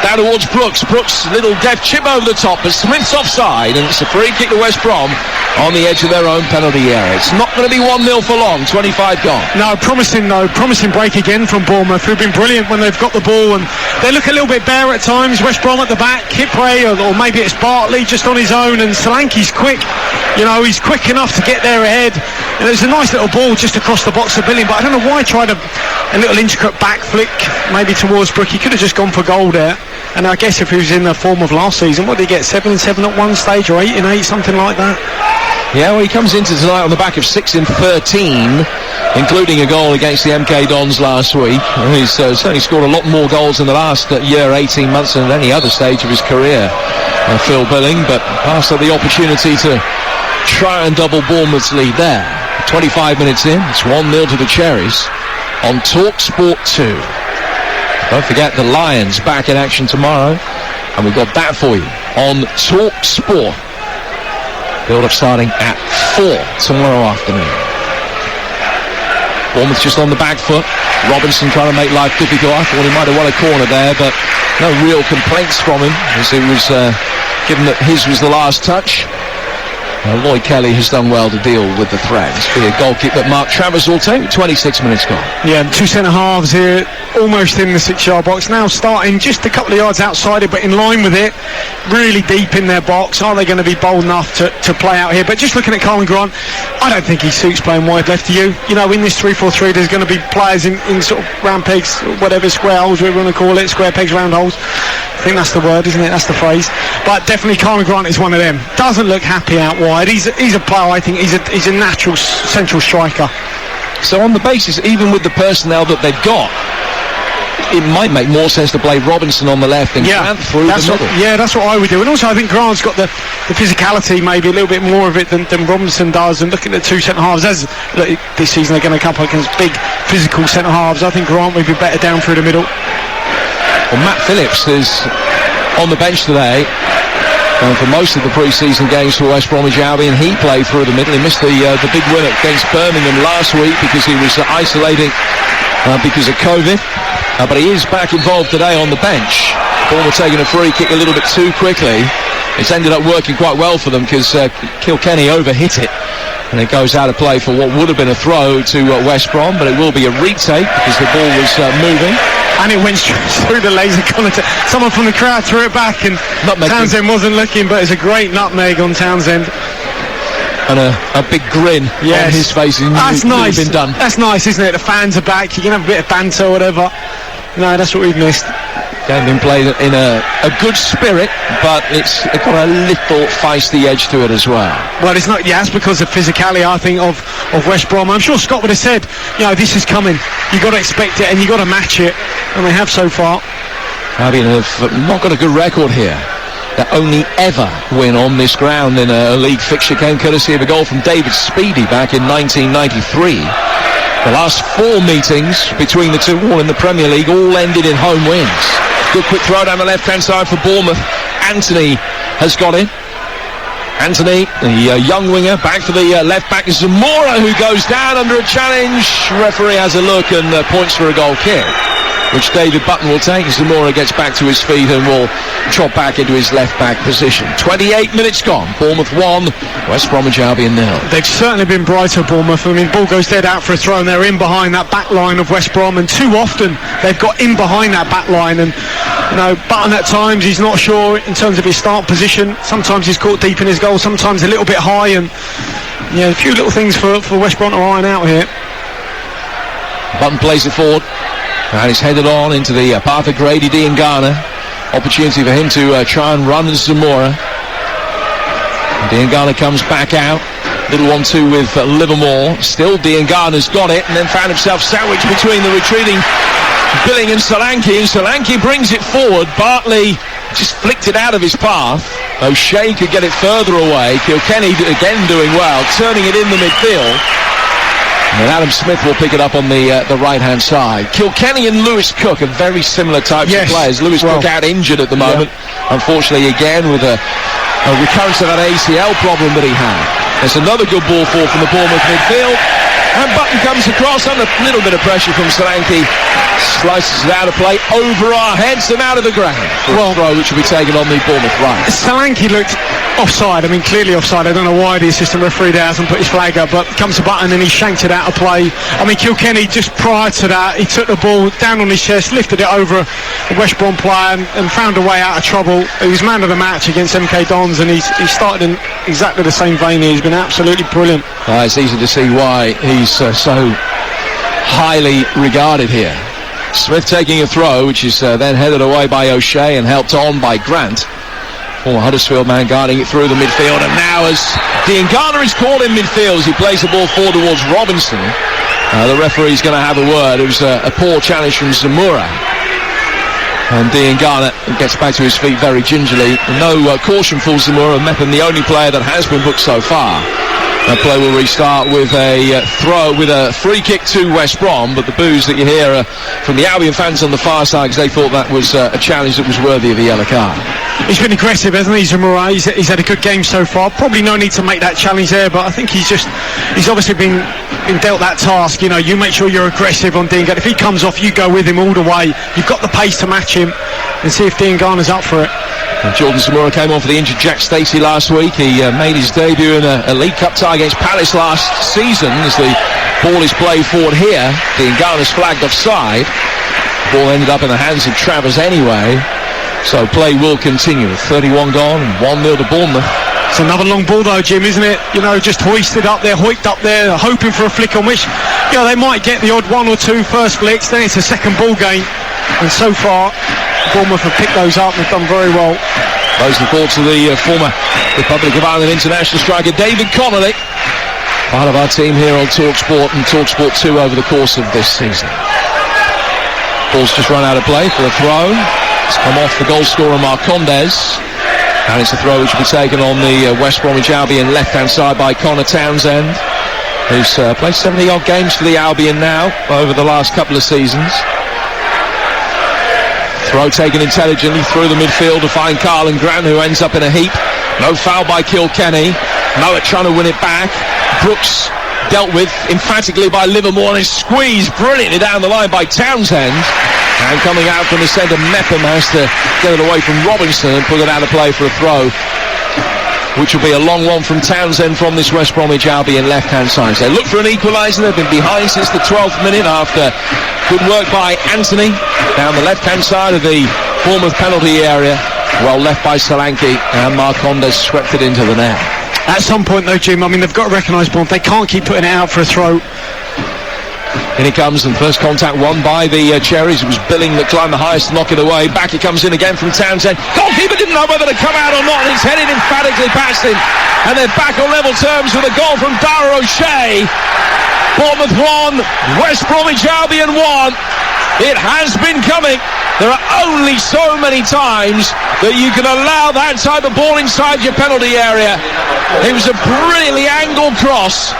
down towards Brooks. Brooks, little deft chip over the top, but Smith's offside, and it's a free kick to West Brom on the edge of their own penalty area. It's not going to be 1-0 for long. 25 gone. No, promising break again from Bournemouth, who've been brilliant when they've got the ball, and they look a little bit bare at times. West Brom at the back, Kipre, or maybe it's Bartley just on his own, and Solanke's quick. He's quick enough to get there ahead. And there's a nice little ball just across the box of Billing, but I don't know why he tried a little intricate back flick maybe towards Brook. He could have just gone for goal there. And I guess if he was in the form of last season, what did he get? 7-7 at one stage, or 8-8, something like that? Yeah, well, he comes into tonight on the back of 6-13, including a goal against the MK Dons last week. He's certainly scored a lot more goals in the last year, 18 months than at any other stage of his career, Phil Billing, but passed the opportunity to try and double Bournemouth's lead there. 25 minutes in, it's 1-0 to the Cherries on Talk Sport 2. Don't forget the Lions back in action tomorrow, and we've got that for you on Talk Sport. Build-up starting at 4 tomorrow afternoon. Bournemouth just on the back foot. Robinson trying to make life difficult. I thought he might have won a corner there, but no real complaints from him, as it was given that his was the last touch. Lloyd Kelly has done well to deal with the threat. It's be a goal kick that Mark Travers will take with 26 minutes gone. Yeah, two centre-halves here, almost in the 6-yard box. Now starting just a couple of yards outside it, but in line with it, really deep in their box. Are they going to be bold enough to play out here? But just looking at Colin Grant, I don't think he suits playing wide left to you. In this 3-4-3, there's going to be players in sort of round pegs, whatever, square holes we want to call it, square pegs, round holes. I think that's the word, isn't it? That's the phrase. But definitely Karen Grant is one of them. Doesn't look happy out wide. He's a player, I think. He's a natural central striker. So on the basis, even with the personnel that they've got, it might make more sense to play Robinson on the left and Grant through the middle. That's what I would do. And also I think Grant's got the physicality, maybe a little bit more of it than Robinson does. And looking at two centre-halves, this season they're going to come up against big physical centre-halves. I think Grant would be better down through the middle. Well, Matt Phillips is on the bench today. And for most of the pre-season games for West Bromwich Albion, he played through the middle. He missed the big win against Birmingham last week because he was isolating because of COVID. But he is back involved today on the bench. Bournemouth taking a free kick a little bit too quickly. It's ended up working quite well for them because Kilkenny overhit it. And it goes out of play for what would have been a throw to West Brom, but it will be a retake because the ball was moving. And it went through the laser corner. Someone from the crowd threw it back, and Townsend wasn't looking, but it's a great nutmeg on Townsend. And a big grin on his face. That's nice. Been done. That's nice, isn't it? The fans are back. You can have a bit of banter or whatever. No, that's what we've missed. Game been played in a good spirit, but it's got a little feisty edge to it as well. Well, it's not. Yeah, it's because of physicality, I think, of West Brom. I'm sure Scott would have said, this is coming. You've got to expect it and you've got to match it, and they have so far. Albion have not got a good record here. Their only ever win on this ground in a league fixture came courtesy of a goal from David Speedy back in 1993. The last 4 meetings between the two, all in the Premier League, all ended in home wins. Good quick throw down the left-hand side for Bournemouth. Anthony has got it. Anthony, the young winger, back for the left-back. Zamora, who goes down under a challenge. Referee has a look and points for a goal kick, which David Button will take. Zamora gets back to his feet and will trot back into his left-back position. 28 minutes gone. Bournemouth 1, West Bromwich Albion 0. They've certainly been brighter, Bournemouth. I mean, ball goes dead out for a throw and they're in behind that back line of West Brom, and too often they've got in behind that back line. And, Button at times, he's not sure in terms of his start position. Sometimes he's caught deep in his goal, sometimes a little bit high, and, a few little things for West Brom to iron out here. Button plays it forward. And he's headed on into the path of Grady Diangana. Opportunity for him to try and run Zamora. Diangana comes back out. Little 1-2 with Livermore. Still Diangana's got it, and then found himself sandwiched between the retreating Billing and Solanke. And Solanke brings it forward. Bartley just flicked it out of his path. O'Shea could get it further away. Kilkenny again doing well, turning it in the midfield. And Adam Smith will pick it up on the right-hand side. Kilkenny and Lewis Cook are very similar types of players. Lewis Cook out injured at the moment, unfortunately, again with a recurrence of that ACL problem that he had. There's another good ball forward from the Bournemouth midfield. And Button comes across under a little bit of pressure from Solanke. Slices it out of play over our heads and out of the ground. A throw which will be taken on the Bournemouth right. Solanke looked offside. I mean, clearly offside. I don't know why the assistant referee there hasn't put his flag up, but comes to Button and he shanked it out of play. I mean, Kilkenny, just prior to that, he took the ball down on his chest, lifted it over a West Brom player and found a way out of trouble. He was man of the match against MK Dons, and he started in exactly the same vein. He's been absolutely brilliant. It's easy to see why he's so highly regarded here. Smith taking a throw, which is then headed away by O'Shea and helped on by Grant. Former Huddersfield man guarding it through the midfield, and now as Diangana is caught in midfield as he plays the ball forward towards Robinson, the referee's going to have a word. It was a poor challenge from Zamora, and Diangana gets back to his feet very gingerly. No caution for Zamora. Meppen, the only player that has been booked so far. That play will restart with a free kick to West Brom, but the boos that you hear from the Albion fans on the far side, because they thought that was a challenge that was worthy of the yellow card. He's been aggressive, hasn't he, Zamora? He's had a good game so far. Probably no need to make that challenge there, but I think he's obviously been dealt that task. You make sure you're aggressive on Diangana. If he comes off, you go with him all the way. You've got the pace to match him, and see if Diangana's up for it. And Jordan Zamora came on for the injured Jack Stacey last week. He made his debut in a League Cup tie against Palace last season. As the ball is played forward here, Diangana's flagged offside. The ball ended up in the hands of Travers anyway. So play will continue. 31 gone and 1-0 to Bournemouth. It's another long ball though, Jim, isn't it? Just hoisted up there, hoiked up there, hoping for a flick on which, they might get the odd one or two first flicks. Then it's a second ball game. And so far, Bournemouth have picked those up and have done very well. Those are the thoughts of the former Republic of Ireland international striker David Connolly, part of our team here on TalkSport and TalkSport 2 over the course of this season. Ball's just run out of play for a throw. It's come off the goal scorer Marcondes, and it's a throw which will be taken on the West Bromwich Albion left-hand side by Connor Townsend, who's played 70-odd games for the Albion now over the last couple of seasons. Throw taken intelligently through the midfield to find Carlin Grant, who ends up in a heap. No foul by Kilkenny. Mowat trying to win it back. Brooks dealt with emphatically by Livermore, and is squeezed brilliantly down the line by Townsend. And coming out from the centre, Mepham has to get it away from Robinson and put it out of play for a throw, which will be a long one from Townsend from this West Bromwich Albion left-hand side. So they look for an equaliser. They've been behind since the 12th minute after good work by Anthony down the left-hand side of the Bournemouth penalty area. Well left by Solanke, and Marcondes swept it into the net. At some point though, Jim, I mean, they've got to recognise Bournemouth. They can't keep putting it out for a throw. In it comes, and first contact won by the Cherries. It was Billing that climbed the highest to knock it away. Back it comes in again from Townsend. Goalkeeper didn't know whether to come out or not, and it's headed emphatically past him. And they're back on level terms with a goal from Dara O'Shea. Bournemouth 1, West Bromwich Albion 1. It has been coming. There are only so many times that you can allow that type of ball inside your penalty area. It was a brilliantly angled cross,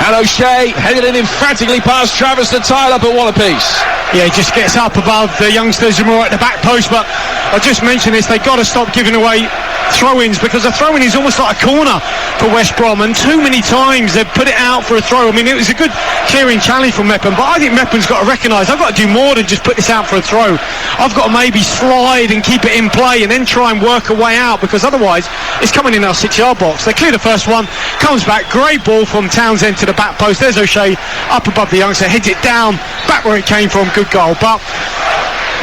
and O'Shea headed it emphatically past Travis to tie it up at one apiece. Yeah, he just gets up above the youngsters who are at the back post, but I just mentioned this, they've got to stop giving away throw-ins, because a throw-in is almost like a corner for West Brom, and too many times they've put it out for a throw. I mean, it was a good clearing challenge from Mepham, but I think Mepham's got to recognise I've got to do more than just put this out for a throw. I've got to maybe slide and keep it in play and then try and work a way out, because otherwise it's coming in our 6-yard box. They clear the first one, comes back, great ball from Townsend to the back post. There's O'Shea up above the youngster, heads it down back where it came from. Good goal. But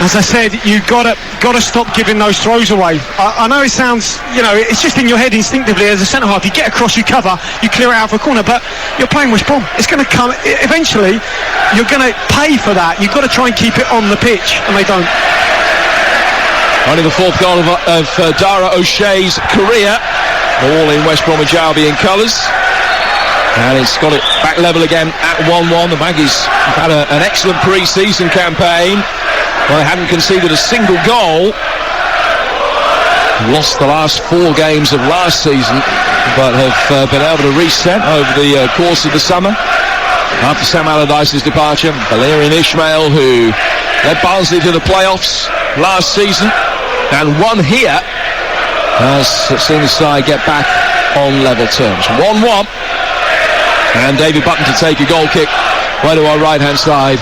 as I said, you've got to stop giving those throws away. I know it sounds, it's just in your head instinctively as a centre-half. You get across, you cover, you clear it out for a corner, but you're playing West Brom. It's going to come, eventually, you're going to pay for that. You've got to try and keep it on the pitch, and they don't. Only the fourth goal of Dara O'Shea's career. All in West Bromwich Albion colours. And it's got it back level again at 1-1. The Maggies have had an excellent pre-season campaign. Well, they hadn't conceded a single goal. Lost the last 4 games of last season, but have been able to reset over the course of the summer. After Sam Allardyce's departure, Valerian Ismail, who led Barnsley to the playoffs last season and won here, has seen the side get back on level terms. 1-1. And David Button to take a goal kick right to our right-hand side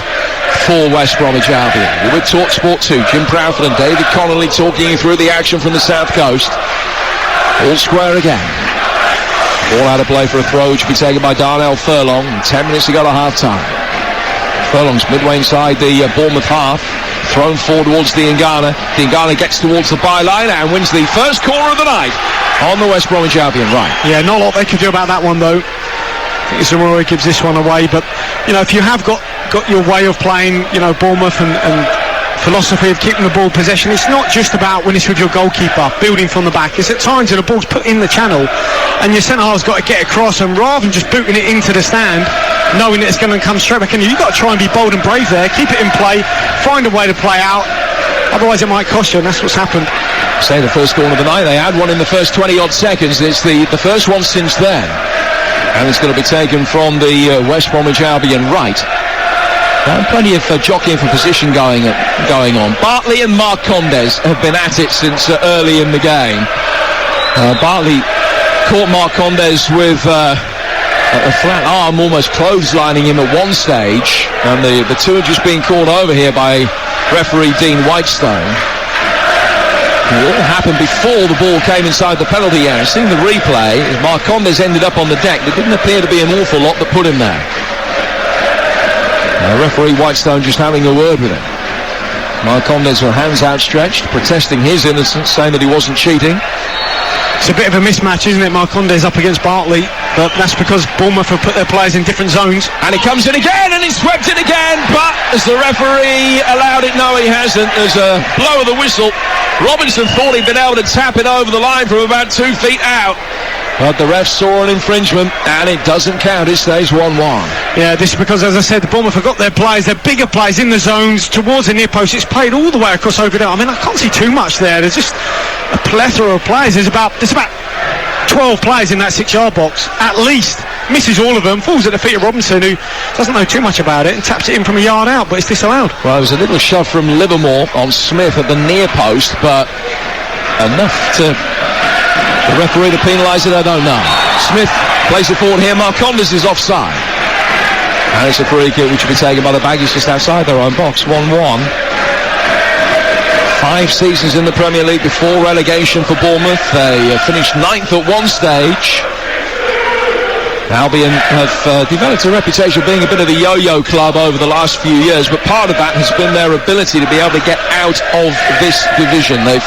for West Bromwich Albion. We're with TalkSport 2, Jim Proudfoot and David Connolly talking you through the action from the South Coast. All square again. Ball out of play for a throw, which will be taken by Darnell Furlong. 10 minutes to go to half-time. Furlong's midway inside the Bournemouth half. Thrown forward towards Diangana. Diangana gets towards the byline and wins the first corner of the night on the West Bromwich Albion right. Yeah, not a lot they could do about that one, though. I think Zamora gives this one away, but if you have got your way of playing, Bournemouth and philosophy of keeping the ball possession, it's not just about when it's with your goalkeeper building from the back. It's at times when the ball's put in the channel and your centre half's got to get across, and rather than just booting it into the stand knowing that it's going to come straight back in, you've got to try and be bold and brave there, keep it in play, find a way to play out, otherwise it might cost you, and that's what's happened. Say the first corner of the night, they had one in the first 20-odd seconds. It's the first one since then. And it's going to be taken from the West Bromwich Albion right. Plenty of jockeying for position going on. Bartley and Marcondes have been at it since early in the game. Bartley caught Marcondes with a flat arm, almost clotheslining him at one stage. And the two are just being called over here by referee Dean Whitestone. It all happened before the ball came inside the penalty area. Seeing the replay, Marcondes ended up on the deck. There didn't appear to be an awful lot that put him there. Referee Whitestone just having a word with him. Marcondes with hands outstretched, protesting his innocence, saying that he wasn't cheating. It's a bit of a mismatch, isn't it? Marcondes up against Bartley. but that's because Bournemouth have put their players in different zones. And it comes in again, and he's swept it again, but as the referee allowed it, no he hasn't. There's a blow of the whistle. Robinson thought he'd been able to tap it over the line from about 2 feet out, but the ref saw an infringement, and it doesn't count. It stays 1-1. Yeah, this is because, as I said, the Bournemouth have got their players, their bigger players in the zones towards the near post. It's played all the way across over there. I mean, I can't see too much there. There's just a plethora of players. There's about 12 players in that 6-yard box, at least. Misses all of them, falls at the feet of Robinson, who doesn't know too much about it, and taps it in from a yard out, but it's disallowed. Well, it was a little shove from Livermore on Smith at the near post, but enough to the referee to penalise it, I don't know. Smith plays it forward here. Marcondes is offside, and it's a free kick which will be taken by the Baggies just outside their own box. 1-1. 5 seasons in the Premier League before relegation for Bournemouth. They finished 9th at one stage. Albion have developed a reputation of being a bit of a yo-yo club over the last few years, but part of that has been their ability to be able to get out of this division. They've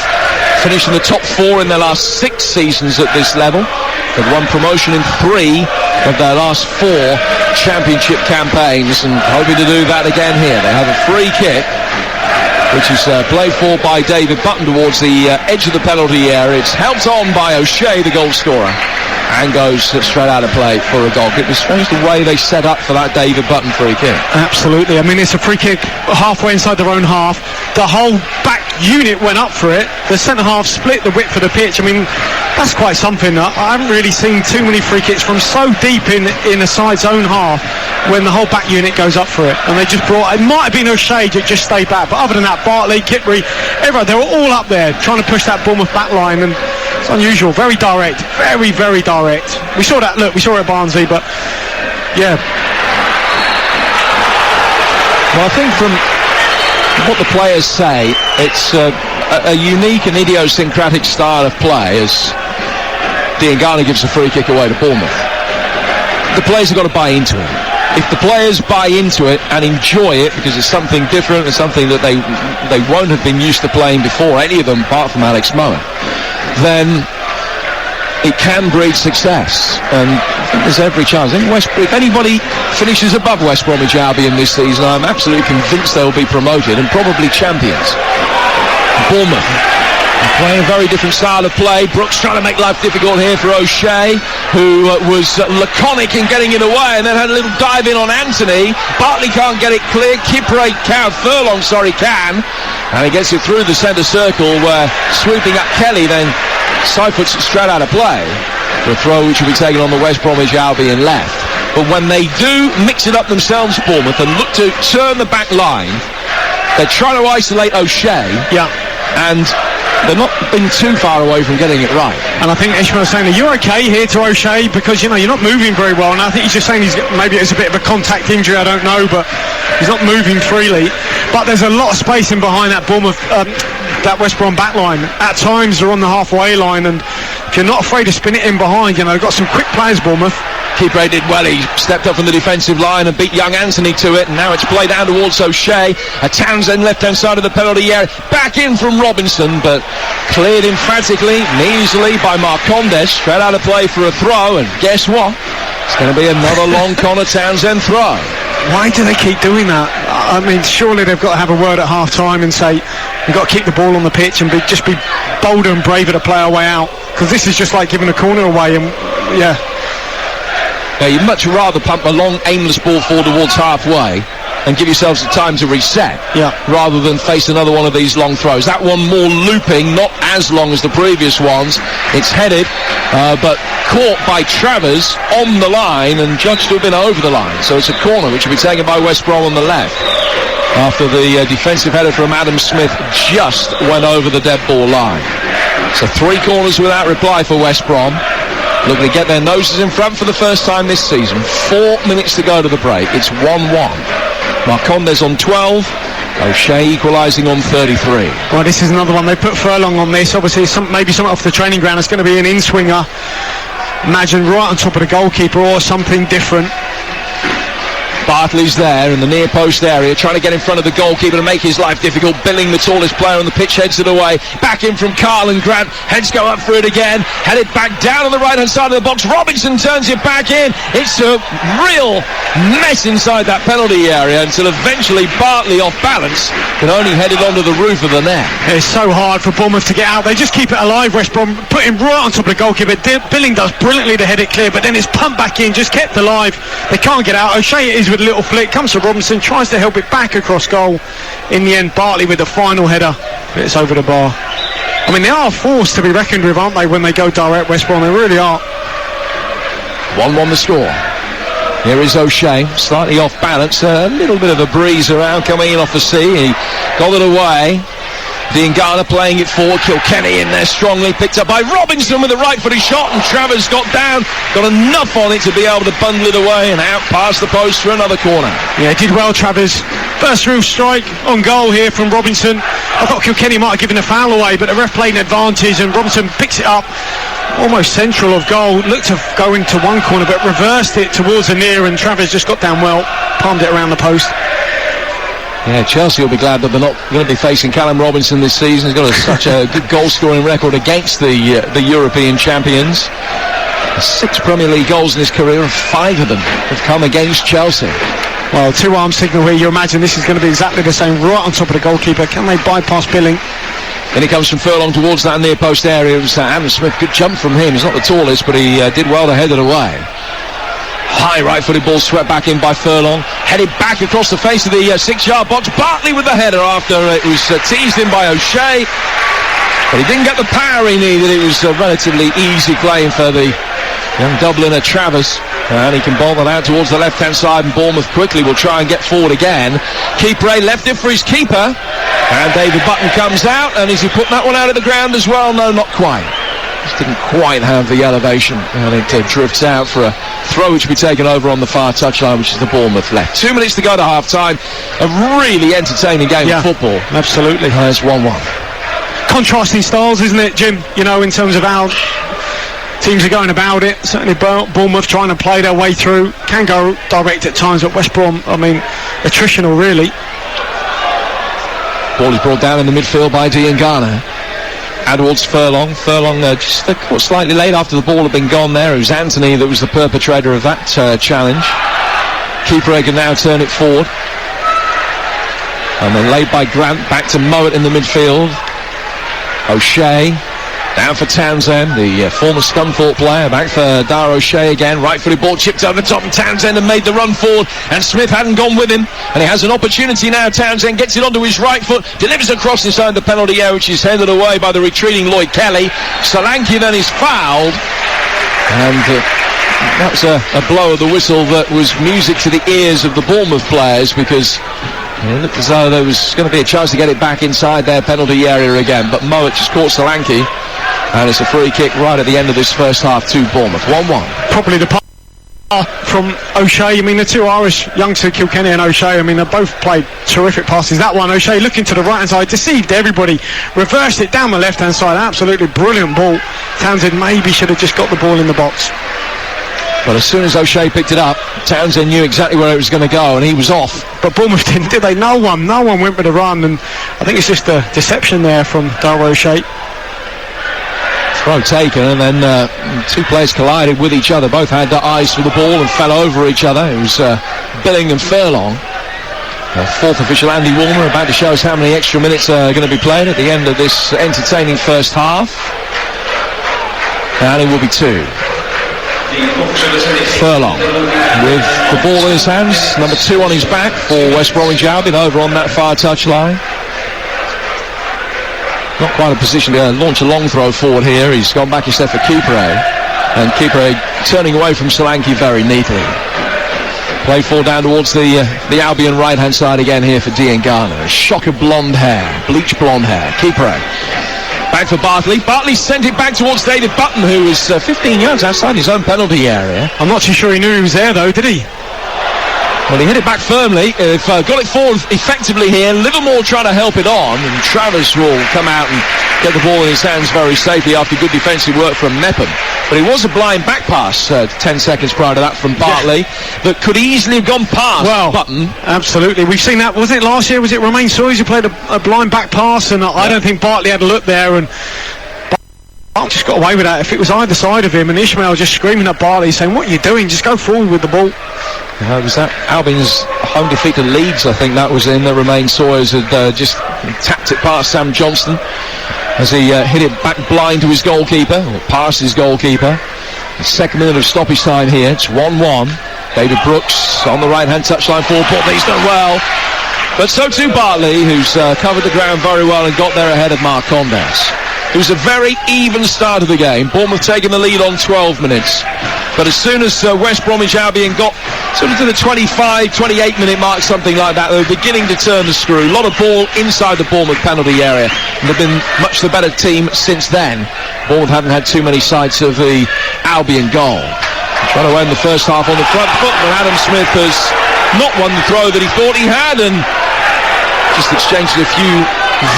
finished in the top 4 in their last 6 seasons at this level. They've won promotion in 3 of their last 4 championship campaigns, and hoping to do that again here. They have a free kick, which is played for by David Button towards the edge of the penalty area. It's helped on by O'Shea, the goal scorer, and goes straight out of play for a goal. It was strange the way they set up for that David Button free kick. Absolutely. I mean, it's a free kick halfway inside their own half. The whole back unit went up for it. The centre half split the width of the pitch. I mean, that's quite something. I haven't really seen too many free kicks from so deep in a side's own half when the whole back unit goes up for it. And they just brought, it might have been O'Shea that just stayed back, but other than that, Bartley, Kipri, everyone, they were all up there trying to push that Bournemouth back line, and it's unusual. Very direct. Very, very direct. We saw that, look, we saw it at Barnsley, but yeah. Well, I think from what the players say, it's a unique and idiosyncratic style of play as Diangana gives a free kick away to Bournemouth. The players have got to buy into it. If the players buy into it and enjoy it, because it's something different and something that they won't have been used to playing before, any of them apart from Alex Moen, then it can breed success, and I think there's every chance. I think if anybody finishes above West Bromwich Albion this season, I'm absolutely convinced they'll be promoted and probably champions. Bournemouth playing a very different style of play. Brooks trying to make life difficult here for O'Shea, who was laconic in getting it away and then had a little dive in on Anthony. Bartley can't get it clear. Furlong can, and he gets it through the centre circle where sweeping up Kelly then side-foots it straight out of play for a throw which will be taken on the West Bromwich Albion left. But when they do mix it up themselves, Bournemouth, and look to turn the back line, they're trying to isolate O'Shea. Yeah. And they're not been too far away from getting it right. And I think Ishmael's saying, are you okay here to O'Shea? Because, you know, you're not moving very well. And I think he's just saying maybe it's a bit of a contact injury, I don't know, but he's not moving freely. But there's a lot of space in behind that Bournemouth, that West Brom back line. At times they're on the halfway line, and if you're not afraid to spin it in behind, you know, they've got some quick players, Bournemouth. Keeper did well. He stepped up from the defensive line and beat young Anthony to it, and now it's played down towards O'Shea. A Townsend left-hand side of the penalty area. Back in from Robinson, but cleared emphatically and easily by Marcondes. Straight out of play for a throw, and guess what? It's going to be another long Connor Townsend throw. Why do they keep doing that? I mean, surely they've got to have a word at half-time and say, we've got to keep the ball on the pitch and just be bolder and braver to play our way out, because this is just like giving a corner away, and yeah. Yeah, you'd much rather pump a long, aimless ball forward towards halfway and give yourselves the time to reset, rather than face another one of these long throws. That one more looping, not as long as the previous ones. It's headed, but caught by Travers on the line and judged to have been over the line. So it's a corner which will be taken by West Brom on the left, after the defensive header from Adam Smith just went over the dead ball line. So 3 corners without reply for West Brom. Looking to get their noses in front for the first time this season. 4 minutes to go to the break. It's 1-1. Marcondes on 12. O'Shea equalising on 33. Well, this is another one. They put Furlong on this. Obviously, maybe something off the training ground. It's going to be an in-swinger. Imagine right on top of the goalkeeper or something different. Bartley's there in the near post area, trying to get in front of the goalkeeper to make his life difficult. Billing, the tallest player on the pitch, heads it away. Back in from Carl and Grant. Heads go up for it again. Headed back down on the right-hand side of the box. Robinson turns it back in. It's a real mess inside that penalty area until eventually Bartley, off balance, can only head it onto the roof of the net. It's so hard for Bournemouth to get out. They just keep it alive, West Brom, put him right on top of the goalkeeper. Billing does brilliantly to head it clear, but then it's pumped back in, just kept alive. They can't get out. O'Shea it is with a little flick, comes to Robinson, tries to help it back across goal. In the end, Bartley with the final header, but it's over the bar. I mean, they are forced to be reckoned with, aren't they, when they go direct, West Brom? They really are. 1-1 the score. Here is O'Shea, slightly off balance, a little bit of a breeze around coming in off the sea. He got it away. Diangana playing it forward. Kilkenny in there strongly, picked up by Robinson with a right-footed shot, and Travers got down, got enough on it to be able to bundle it away and out past the post for another corner. Yeah, did well, Travers. First real strike on goal here from Robinson. I thought Kilkenny might have given a foul away, but the ref played an advantage, and Robinson picks it up almost central of goal. Looked to go into one corner, but reversed it towards the near, and Travers just got down well, palmed it around the post. Yeah, Chelsea will be glad that they're not going to be facing Callum Robinson this season. He's got such a good goal-scoring record against the European champions. 6 Premier League goals in his career, and 5 of them have come against Chelsea. Well, 2-arm signal here. You imagine this is going to be exactly the same, right on top of the goalkeeper. Can they bypass Billing? Then he comes from Furlong towards that near post area. It was Adam Smith. Good jump from him. He's not the tallest, but he did well to head it away. High right-footed ball swept back in by Furlong. Headed back across the face of the 6-yard box. Bartley with the header after it was teased in by O'Shea. But he didn't get the power he needed. It was relatively easy playing for the young Dubliner Travers. And he can bowl that out towards the left-hand side, and Bournemouth quickly will try and get forward again. Keeper left it for his keeper. And David Button comes out, and is he putting that one out of the ground as well? No, not quite. Just didn't quite have the elevation, and it drifts out for a throw which will be taken over on the far touchline, which is the Bournemouth left. 2 minutes to go to half-time. A really entertaining game of football. Absolutely. It's 1-1. Contrasting styles, isn't it, Jim? You know, in terms of how teams are going about it. Certainly Bournemouth trying to play their way through. Can go direct at times, but West Brom, I mean, attritional really. Ball is brought down in the midfield by Diangana. Towards Furlong. Furlong just slightly late after the ball had been gone there. It was Anthony that was the perpetrator of that challenge. Keeper can now turn it forward. And then laid by Grant, back to Mowat in the midfield. O'Shea down for Townsend, the former Scunthorpe player. Back for Dar O'Shea again. Right-footed ball chipped over the top, and Townsend had made the run forward, and Smith hadn't gone with him, and he has an opportunity now. Townsend gets it onto his right foot, delivers across inside the penalty area, which is headed away by the retreating Lloyd Kelly. Solanke then is fouled, and that was a blow of the whistle that was music to the ears of the Bournemouth players, because it looked as though there was going to be a chance to get it back inside their penalty area again, but Mowat just caught Solanke, and it's a free kick right at the end of this first half to Bournemouth. 1-1. Probably the from O'Shea. I mean, the two Irish youngsters, Kilkenny and O'Shea, I mean, they both played terrific passes. That one, O'Shea looking to the right-hand side, deceived everybody, reversed it down the left-hand side. Absolutely brilliant ball. Townsend maybe should have just got the ball in the box. But as soon as O'Shea picked it up, Townsend knew exactly where it was going to go, and he was off. But Bournemouth didn't, did they? No one went with a run, and I think it's just a deception there from Dar O'Shea. Throw taken, and then 2 players collided with each other. Both had their eyes for the ball and fell over each other. It was Billing and Furlong. Fourth official, Andy Woolmer, about to show us how many extra minutes are going to be played at the end of this entertaining first half. And it will be 2. Furlong with the ball in his hands, number 2 on his back for West Bromwich Albion over on that far touchline. Not quite a position to launch a long throw forward here. He's gone back instead for Keeper, and Keeper turning away from Solanke very neatly. Play forward down towards the Albion right hand side again here for Diangana. A shock of blonde hair, bleach blonde hair. Keeper back for Bartley. Bartley sent it back towards David Button, who was 15 yards outside his own penalty area. I'm not too sure he knew he was there though, did he? Well, he hit it back firmly. Got it forward effectively here. Livermore trying to help it on, and Travers will come out and get the ball in his hands very safely after good defensive work from Mepham. But it was a blind back pass 10 seconds prior to that from Bartley that could easily have gone past Button. Absolutely. We've seen that, wasn't it last year? Was it Romain Sawyers who played a blind back pass? And I don't think Bartley had a look there, and Bartley just got away with that. If it was either side of him, and Ishmael just screaming at Bartley saying, what are you doing? Just go forward with the ball. Was that Albion's home defeat to Leeds? I think that was in. Romain Sawyers had just tapped it past Sam Johnston as he hit it back blind to his goalkeeper, or past his goalkeeper. The second minute of stoppage time here. It's 1-1. David Brooks on the right-hand touchline for Port. He's done well. But so too Bartley, who's covered the ground very well and got there ahead of Mark Condes. It was a very even start of the game. Bournemouth taking the lead on 12 minutes. But as soon as West Bromwich Albion got sort of to the 25, 28 minute mark, something like that, they were beginning to turn the screw. A lot of ball inside the Bournemouth penalty area. And they've been much the better team since then. Bournemouth haven't had too many sights of the Albion goal. Trying to end the first half on the front foot, but Adam Smith has not won the throw that he thought he had, and just exchanged a few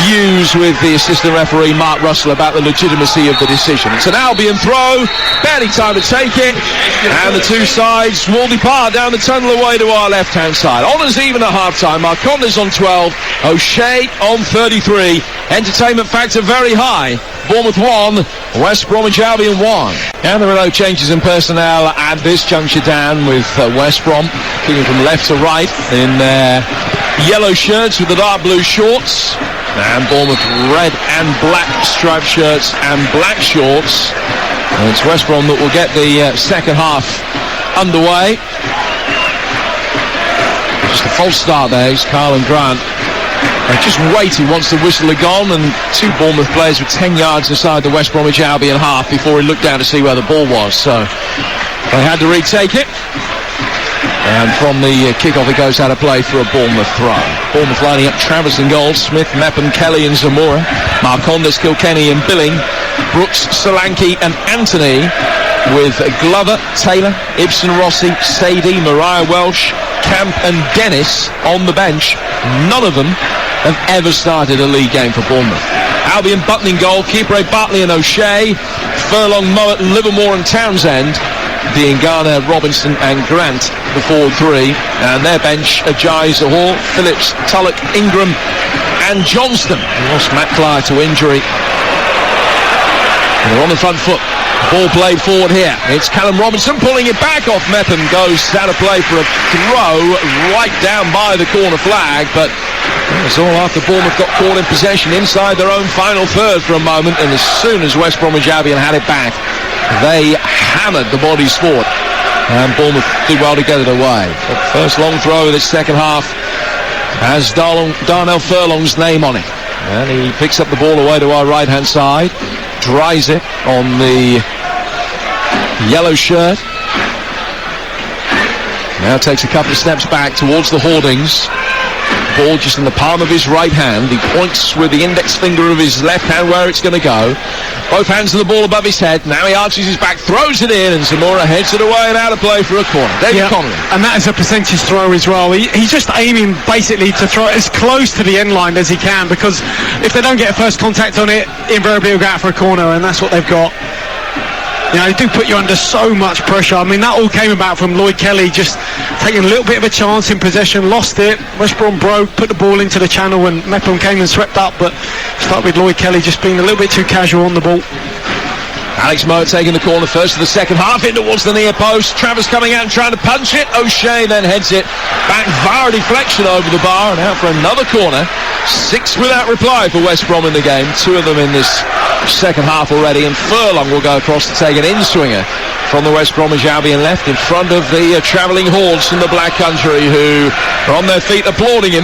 views with the assistant referee Mark Russell about the legitimacy of the decision. It's an Albion throw, barely time to take it, and the two sides will depart down the tunnel away to our left-hand side. Honours even at half-time. Marcondes on 12, O'Shea on 33. Entertainment factor very high. Bournemouth 1, West Bromwich Albion 1. And there are no changes in personnel at this juncture down, with West Brom kicking from left to right in their yellow shirts with the dark blue shorts, and Bournemouth red and black striped shirts and black shorts. And it's West Brom that will get the second half underway. Just a false start there. It's Carl and Grant just waiting once the whistle had gone, and two Bournemouth players were 10 yards inside the West Bromwich Albion half before he looked down to see where the ball was. So they had to retake it. And from the kick-off, it goes out of play for a Bournemouth throw. Bournemouth lining up Travers and goals, Smith, Mepham, Kelly and Zamora, Marcondes, Kilkenny and Billing, Brooks, Solanke and Anthony, with Glover, Taylor, Ibsen Rossi, Sadie, Mariah Welsh, Camp and Dennis on the bench. None of them have ever started a league game for Bournemouth. Albion Button in goal, Kieprey, Bartley and O'Shea, Furlong, Mowat, Livermore and Townsend, Diangana, Robinson and Grant, the forward three, and their bench, Ajayi, Hall, Phillips, Tullock, Ingram and Johnston. We lost Matt Clyde to injury. And they're on the front foot. Ball played forward here. It's Callum Robinson pulling it back off Mepham, goes out of play for a throw right down by the corner flag, but it was all after Bournemouth got caught in possession inside their own final third for a moment, and as soon as West Bromwich Albion had it back, they hammered the bodies forward, and Bournemouth did well to get it away. But first long throw of this second half has Darnell Furlong's name on it, and he picks up the ball away to our right hand side, dries it on the yellow shirt, now takes a couple of steps back towards the hoardings. Ball just in the palm of his right hand. He points with the index finger of his left hand where it's going to go. Both hands on the ball above his head. Now he arches his back, throws it in, and Zamora heads it away and out of play for a corner. David Connolly. And that is a percentage throw as well. He's just aiming basically to throw it as close to the end line as he can, because if they don't get first contact on it, invariably he'll go out for a corner, and that's what they've got. You know, they do put you under so much pressure. I mean, that all came about from Lloyd Kelly just taking a little bit of a chance in possession, lost it. West Brom broke, put the ball into the channel, and Mepham came and swept up, but started with Lloyd Kelly just being a little bit too casual on the ball. Alex Mowat taking the corner first of the second half, in towards the near post. Travers coming out and trying to punch it. O'Shea then heads it back via deflection over the bar and out for another corner. 6 without reply for West Brom in the game, 2 of them in this second half already, and Furlong will go across to take an in-swinger from the West Bromwich Albion left in front of the travelling hordes from the Black Country, who are on their feet applauding him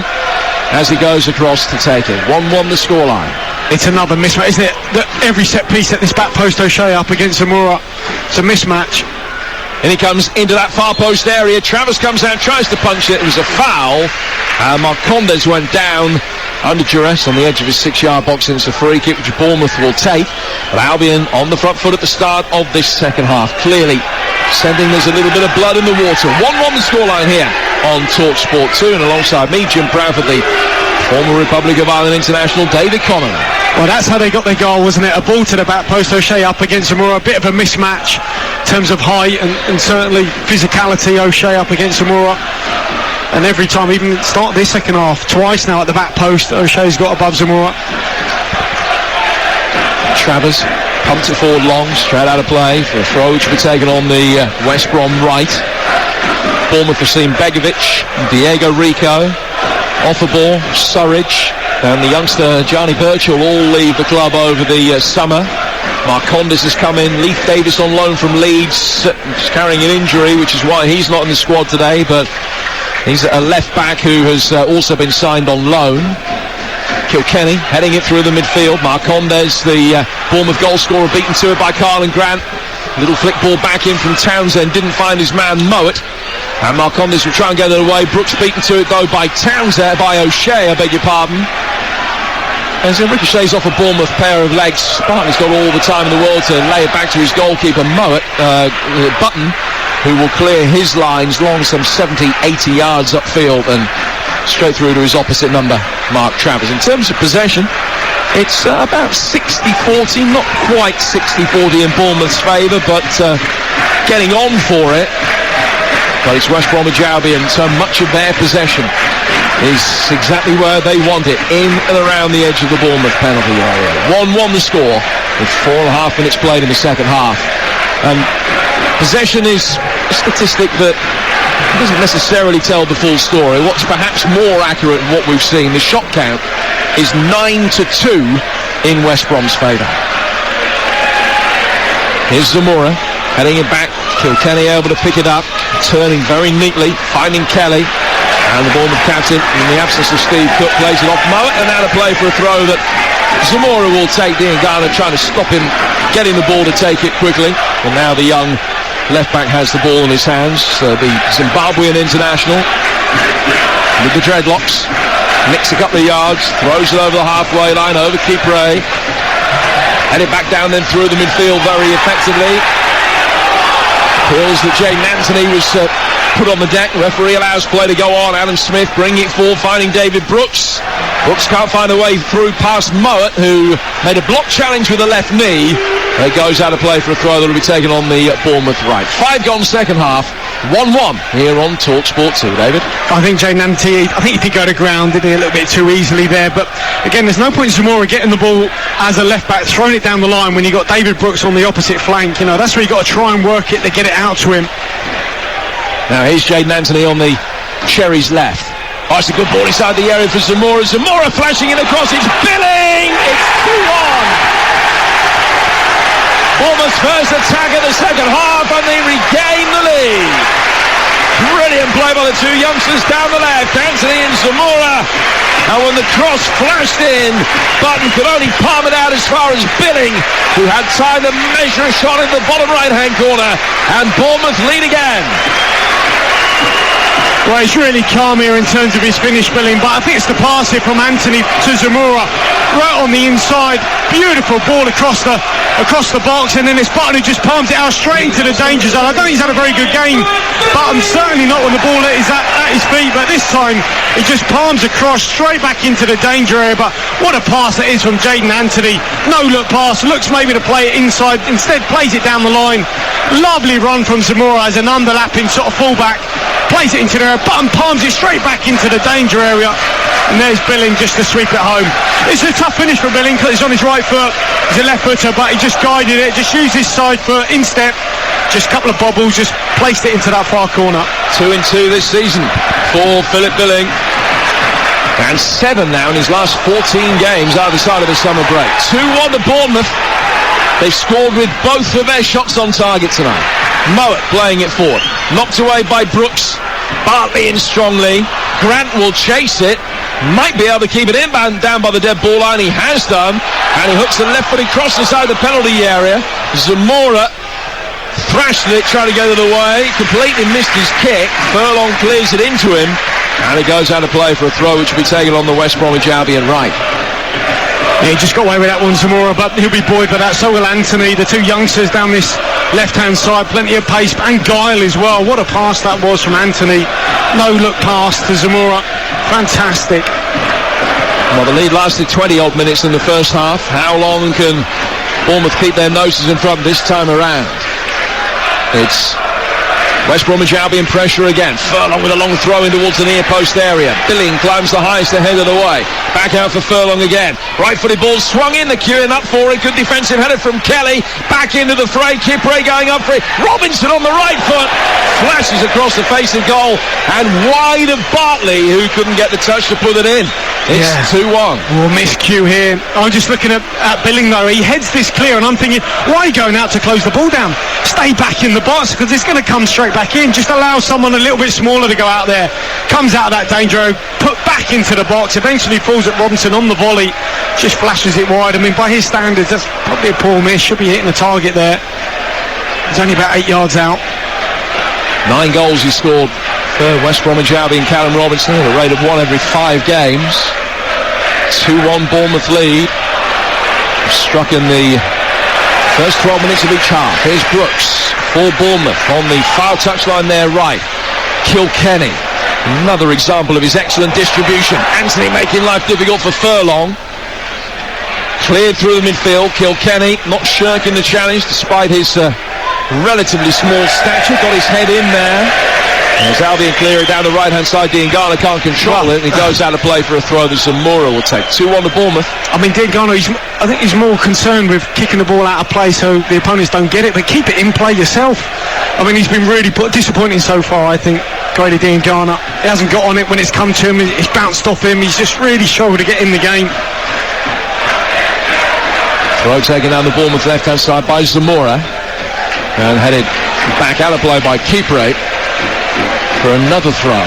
as he goes across to take it. 1-1 the scoreline. It's another mismatch, isn't it? Every set piece at this back post, O'Shea up against Zamora. It's a mismatch. And he comes into that far post area. Travers comes out, tries to punch it. It was a foul. Marcondes went down under duress on the edge of his 6-yard box, and it's a free kick which Bournemouth will take. But Albion on the front foot at the start of this second half, clearly sending there's a little bit of blood in the water. 1-1 the scoreline here on TalkSport 2, and alongside me, Jim Bradford, the former Republic of Ireland international, David Connon. Well, that's how they got their goal, wasn't it? A ball to the back post, O'Shea up against Zamora, a bit of a mismatch in terms of height and certainly physicality. O'Shea up against Zamora, and every time, even start this second half, twice now at the back post, O'Shea's got above Zamora. Travers pumped it forward long, straight out of play for a throw which will be taken on the West Brom right. Bournemouth have seen Begovic, Diego Rico, off the ball, Surridge, and the youngster Johnny Birchall all leave the club over the summer. Marcondes has come in, Leif Davis on loan from Leeds, carrying an injury, which is why he's not in the squad today, but he's a left back who has also been signed on loan. Kilkenny heading it through the midfield. Marcondes, the Bournemouth goal scorer, beaten to it by Carlin Grant. Little flick ball back in from Townsend, didn't find his man Mowat, and Marcondes will try and get it away. Brooks beaten to it though by Townsend, by O'Shea, I beg your pardon. As it ricochets off a Bournemouth pair of legs, Spartan's got all the time in the world to lay it back to his goalkeeper Mowat, Button, who will clear his lines long some 70-80 yards upfield and straight through to his opposite number, Mark Travers. In terms of possession, it's about 60-40, not quite 60-40 in Bournemouth's favour, but getting on for it. But it's West Bromwich Albion, so much of their possession is exactly where they want it, in and around the edge of the Bournemouth penalty area. 1-1 the score, with 4.5 minutes played in the second half. And possession is a statistic that doesn't necessarily tell the full story. What's perhaps more accurate than what we've seen, the shot count is 9-2 in West Brom's favour. Here's Zamora heading it back. Kilkenny able to pick it up, turning very neatly, finding Kelly, and the Bournemouth captain, in the absence of Steve Cook, plays it off Mowat, and out of play for a throw that Zamora will take. Dean Garner trying to stop him getting the ball to take it quickly, and now the young left back has the ball in his hands. The Zimbabwean international with the dreadlocks nicks a couple of yards, throws it over the halfway line, over Kipre, headed back down then through the midfield very effectively. Feels that Jaden Anthony was put on the deck. The referee allows play to go on. Adam Smith bringing it forward, finding David Brooks. Brooks can't find a way through past Mowat, who made a block challenge with the left knee. It goes out of play for a throw that will be taken on the Bournemouth right. 5 gone second half, 1-1 here on TalkSport 2, David. I think Jaden Anthony, he did go to ground, did he, a little bit too easily there, but again, there's no point in Zamora getting the ball as a left back, throwing it down the line when you got David Brooks on the opposite flank. You know, that's where you got to try and work it to get it out to him. Now here's Jaden Anthony on the Cherries left. Oh, it's a good ball inside the area for Zamora. Zamora flashing it across, it's Billing! It's 2-1! Bournemouth's first attack of the second half, and they regain the lead. Brilliant play by the two youngsters down the left, Anthony and Zamora. And when the cross flashed in, Button could only palm it out as far as Billing, who had time to measure a shot in the bottom right-hand corner, and Bournemouth lead again. Well, he's really calm here in terms of his finish, Billing, but I think it's the pass here from Anthony to Zamora, right on the inside. Beautiful ball across the box, and then it's Button who just palms it out straight into the danger zone. I don't think he's had a very good game, Button, certainly not when the ball is at his feet, but this time he just palms across straight back into the danger area. But what a pass it is from Jaden Anthony. No look pass, looks maybe to play it inside, instead plays it down the line. Lovely run from Zamora as an underlapping sort of fullback, plays it into there. Button palms it straight back into the danger area, and there's Billing just to sweep it home. It's a tough finish for Billing because he's on his right foot, he's a left footer, but he just guided it, just used his side foot, instep, just a couple of bobbles, just placed it into that far corner. 2-2 this season for Philip Billing, and 7 now in his last 14 games either side of the summer break. 2-1 to Bournemouth. They scored with both of their shots on target tonight. Mowat playing it forward, knocked away by Brooks, Bartley in strongly. Grant will chase it, might be able to keep it inbound down by the dead ball line. He has done, and he hooks the left-footed cross inside the penalty area. Zamora thrashed it, trying to get it away, completely missed his kick. Furlong clears it into him, and it goes out of play for a throw which will be taken on the West Bromwich Albion right. Yeah, he just got away with that one, Zamora, but he'll be buoyed by that. So will Anthony. The two youngsters down this left-hand side, plenty of pace and guile as well. What a pass that was from Anthony. No look pass to Zamora. Fantastic. Well, the lead lasted 20 odd minutes in the first half. How long can Bournemouth keep their noses in front this time around? It's West Bromwich Albion pressure again. Furlong with a long throw in towards the near post area. Billing climbs the highest ahead of the way. Back out for Furlong again. Right-footed ball swung in. The queuing up for it. Good defensive header from Kelly. Back into the fray. Kipre going up for it. Robinson on the right foot. Flashes across the face of goal. And wide of Bartley, who couldn't get the touch to put it in. It's 2-1. Oh, miscue here. I'm just looking at Billing though. He heads this clear and I'm thinking, why are you going out to close the ball down? Stay back in the box because it's going to come straight back in. Just allow someone a little bit smaller to go out there. Comes out of that danger, put back into the box, eventually falls at Robinson on the volley. Just flashes it wide. I mean, by his standards, that's probably a poor miss. Should be hitting the target there. He's only about 8 yards out. 9 goals he scored for West Bromwich Albion, Callum Robinson, at a rate of 1 every 5 games. 2-1 Bournemouth lead. Struck in the first 12 minutes of each half. Here's Brooks for Bournemouth on the far touchline there right. Kilkenny, another example of his excellent distribution. Anthony making life difficult for Furlong. Cleared through the midfield. Kilkenny not shirking the challenge despite his relatively small stature. Got his head in there. As Albion clear it down the right-hand side, Diangana can't control it, and he goes out of play for a throw that Zamora will take. 2-1 to Bournemouth. I mean, Diangana, I think he's more concerned with kicking the ball out of play so the opponents don't get it, but keep it in play yourself. I mean, he's been really disappointing so far, I think, Grady Diangana. He hasn't got on it when it's come to him, it's bounced off him, he's just really struggled to get in the game. Throw taken down the Bournemouth left-hand side by Zamora, and headed back out of play by Kipre for another throw.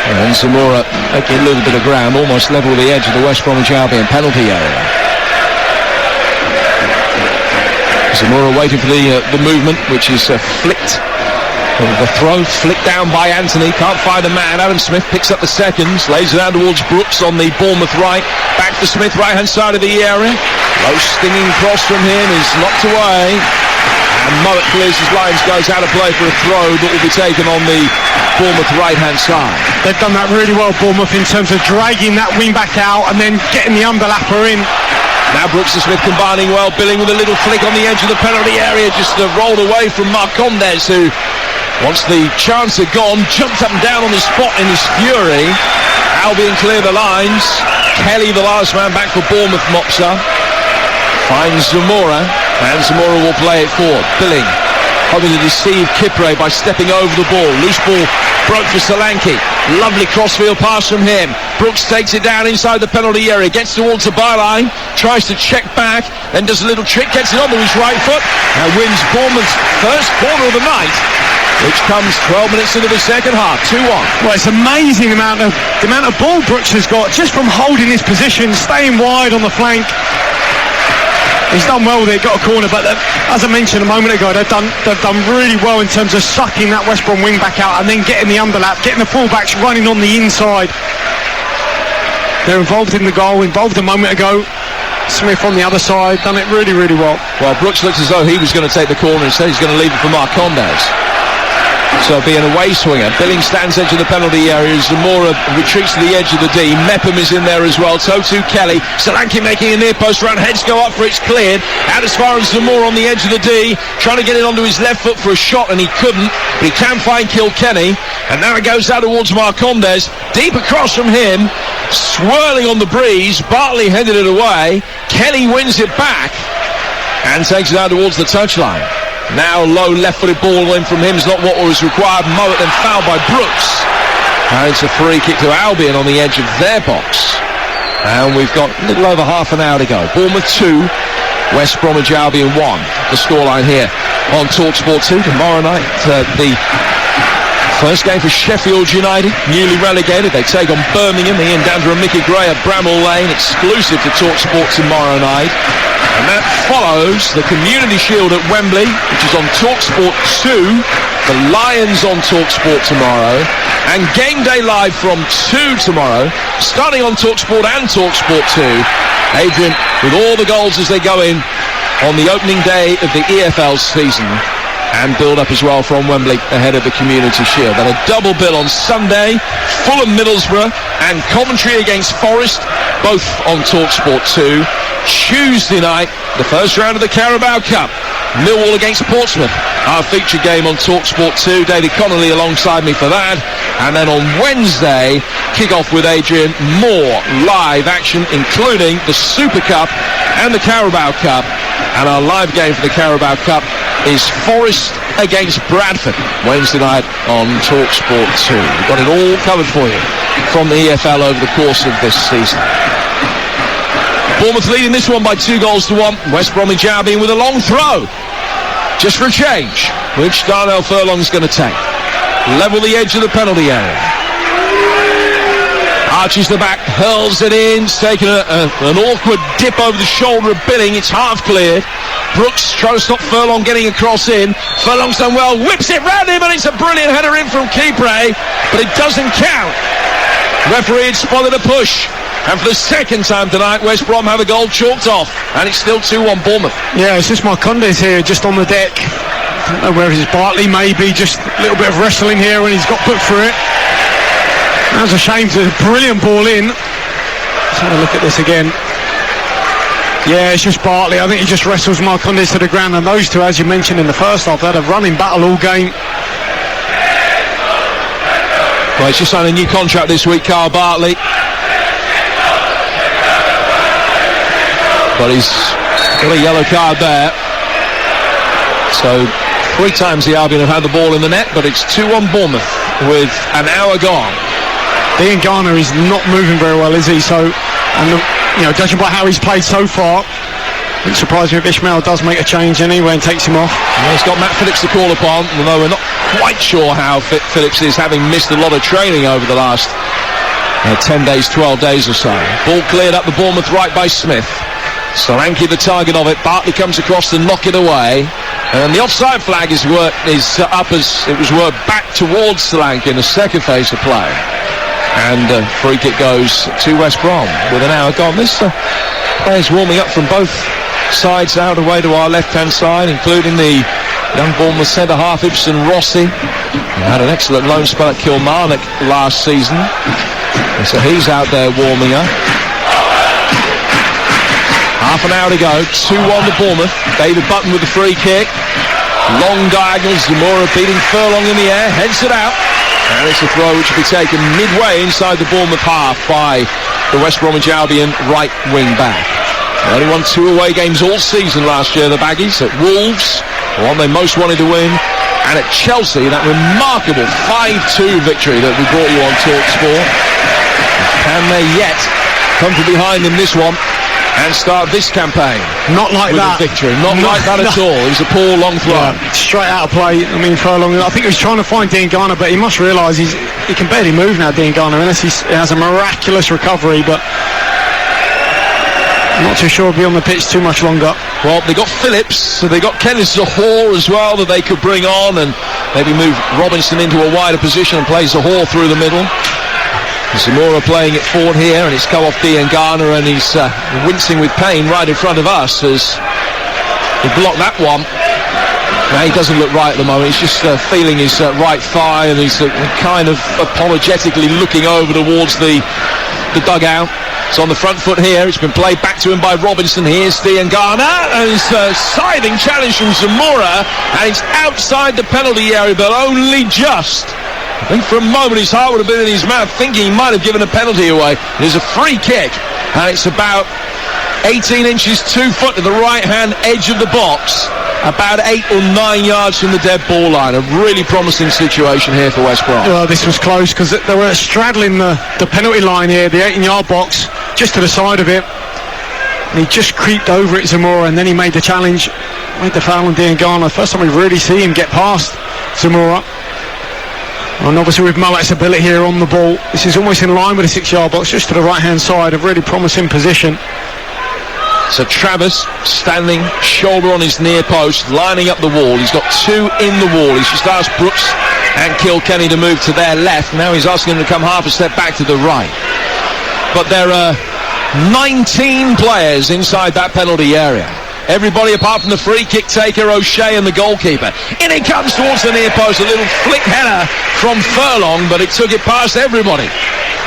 And Zamora making a little bit of ground, almost level with the edge of the West Bromwich Albion penalty area. Zamora waiting for the movement, which is flicked. The throw flicked down by Anthony, can't find a man. Adam Smith picks up the seconds, lays it down towards Brooks on the Bournemouth right. Back for Smith, right-hand side of the area. Low stinging cross from him is knocked away. And Mowat clears his lines, goes out of play for a throw that will be taken on the Bournemouth right-hand side. They've done that really well, Bournemouth, in terms of dragging that wing back out and then getting the underlapper in. Now Brooks and Smith combining well, Billing with a little flick on the edge of the penalty area, just rolled away from Marcondes, who, once the chance had gone, jumped up and down on the spot in his fury. Albion clear the lines. Kelly, the last man back for Bournemouth, mops up. Finds Zamora, and Zamora will play it forward. Billing hoping to deceive Kipre by stepping over the ball. Loose ball broke for Solanke. Lovely crossfield pass from him. Brooks takes it down inside the penalty area, gets towards the byline, tries to check back, then does a little trick, gets it onto his right foot, and wins Bournemouth's first corner of the night, which comes 12 minutes into the second half. 2-1. Well, it's amazing the amount of ball Brooks has got just from holding his position, staying wide on the flank. He's done well there, got a corner, but as I mentioned a moment ago, they've done really well in terms of sucking that West Brom wing back out and then getting the underlap, getting the fullbacks running on the inside. They're involved in the goal, involved a moment ago. Smith on the other side, done it really, really well. Well, Brooks looks as though he was going to take the corner, instead he's going to leave it for Marcondes. So it'll be an away swinger. Billing stands edge of the penalty area. Zamora retreats to the edge of the D. Mepham is in there as well. So too Kelly. Solanke making a near post run. Heads go up for it's cleared. Out as far as Zamora on the edge of the D. Trying to get it onto his left foot for a shot, and he couldn't. But he can find Kilkenny. And now it goes out towards Marcondes. Deep across from him. Swirling on the breeze. Bartley headed it away. Kelly wins it back and takes it out towards the touchline. Now low left-footed ball in from him is not what was required. Mowat then fouled by Brooks. And it's a free kick to Albion on the edge of their box. And we've got a little over half an hour to go. Bournemouth 2, West Bromwich Albion 1. The scoreline here on TalkSport 2 tomorrow night. The first game for Sheffield United, newly relegated. They take on Birmingham. Ian Dandra and Mickey Gray at Bramall Lane, exclusive to TalkSport tomorrow night. And that follows the Community Shield at Wembley, which is on TalkSport 2. The Lions on TalkSport tomorrow. And Game Day Live from 2 tomorrow, starting on TalkSport and TalkSport 2. Adrian, with all the goals as they go in on the opening day of the EFL season. and build up as well from Wembley ahead of the Community Shield. Then a double bill on Sunday, Fulham, Middlesbrough and Coventry against Forest, both on TalkSport 2. Tuesday night, the first round of the Carabao Cup, Millwall against Portsmouth, our feature game on TalkSport 2. David Connolly alongside me for that. And then on Wednesday, kick-off with Adrian, more live action, including the Super Cup and the Carabao Cup. And our live game for the Carabao Cup is Forest against Bradford, Wednesday night on TalkSport 2. We've got it all covered for you from the EFL over the course of this season. Bournemouth leading this one by 2-1. West Bromwich Albion with a long throw, just for a change, which Darnell Furlong's going to take. Level the edge of the penalty area. Arches the back, hurls it in. It's taken an awkward dip over the shoulder of Billing. It's half cleared. Brooks trying to stop Furlong getting a cross in. Furlong's done well, whips it round him, and it's a brilliant header in from Kipre, but it doesn't count. Referee had spotted a push, and for the second time tonight, West Brom have a goal chalked off, and it's still 2-1 Bournemouth. Yeah, it's just Marcondes here, just on the deck. I don't know where it is. Bartley maybe, just a little bit of wrestling here, and he's got put through it. That was a shame. It's a brilliant ball in. Let's have a look at this again. Yeah, it's just Bartley. I think he just wrestles Marcondes to the ground, and those two, as you mentioned in the first half, they had a running battle all game. Well, he's just signed a new contract this week, Carl Bartley. But he's got a yellow card there. So 3 times the Albion have had the ball in the net, but it's 2-1 Bournemouth with an hour gone. Ian Garner is not moving very well, is he? So, and judging by how he's played so far, it wouldn't surprise me if Ishmael does make a change anyway and takes him off. Yeah, he's got Matt Phillips to call upon, although we're not quite sure how fit Phillips is, having missed a lot of training over the last 10 days, 12 days or so. Ball cleared up the Bournemouth right by Smith. Solanke the target of it. Bartley comes across to knock it away. And the offside flag is up as it was worked back towards Solanke in the second phase of play. And free kick goes to West Brom with an hour gone. This players warming up from both sides out away to our left-hand side, including the young Bournemouth centre-half Ibsen Rossi, who had an excellent loan spell at Kilmarnock last season. And so he's out there warming up. Half an hour to go, 2-1 to Bournemouth. David Button with the free kick. Long diagonal, Zamora beating Furlong in the air, heads it out. And it's a throw which will be taken midway inside the Bournemouth half by the West Bromwich Albion right wing back. They only won 2 away games all season last year, the Baggies, at Wolves, the one they most wanted to win, and at Chelsea, that remarkable 5-2 victory that we brought you on TalkSport. Can they yet come from behind in this one and start this campaign? Not like with that. A victory. Not like that at all. It was a poor long throw. Yeah, straight out of play. I mean, Furlong, I think he was trying to find Dean Garner, but he must realise he can barely move now, Dean Garner, unless he has a miraculous recovery, but I'm not too sure he'll be on the pitch too much longer. Well, they got Phillips, so they got Kenneth Zahor as well that they could bring on and maybe move Robinson into a wider position and play Zahor through the middle. Zamora playing it forward here, and it's come off Dean Garner, and he's wincing with pain right in front of us as he blocked that one. Now, he doesn't look right at the moment. He's just feeling his right thigh, and he's kind of apologetically looking over towards the dugout. It's on the front foot here. It's been played back to him by Robinson. Here's Dean Garner, and it's a scything challenge from Zamora, and it's outside the penalty area, but only just. I think for a moment his heart would have been in his mouth, thinking he might have given a penalty away. There's a free kick, and it's about 18 inches, 2 foot to the right-hand edge of the box, about 8 or 9 yards from the dead ball line. A really promising situation here for West Brom. Well, this was close because they were straddling the penalty line here, the 18-yard box, just to the side of it. And he just creeped over it, Zamora, and then he made the challenge, made the foul on Dean Garner. First time we really see him get past Zamora. And obviously with Mowatt's ability here on the ball, this is almost in line with the 6-yard box, just to the right-hand side, a really promising position. So Travis standing, shoulder on his near post, lining up the wall. He's got 2 in the wall. He's just asked Brooks and Kilkenny to move to their left. Now he's asking them to come half a step back to the right. But there are 19 players inside that penalty area. Everybody apart from the free kick taker, O'Shea, and the goalkeeper. In it comes towards the near post, a little flick header from Furlong, but it took it past everybody.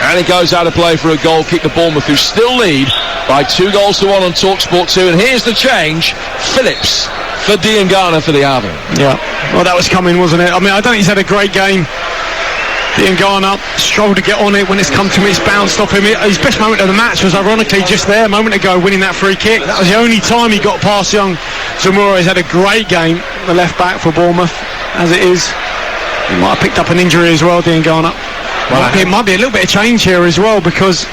And it goes out of play for a goal kick to Bournemouth, who still lead by 2-1 on TalkSport 2. And here's the change. Phillips for Diangana for the Albion. Yeah, well, that was coming, wasn't it? I mean, I don't think he's had a great game. Diangana struggled to get on it when it's come to him. It's bounced off him. His best moment of the match was ironically just there a moment ago, winning that free kick. That was the only time he got past young Zamora. He's had a great game, the left back for Bournemouth. As it is, he might have picked up an injury as well, Diangana. Well, it might be a little bit of change here as well, because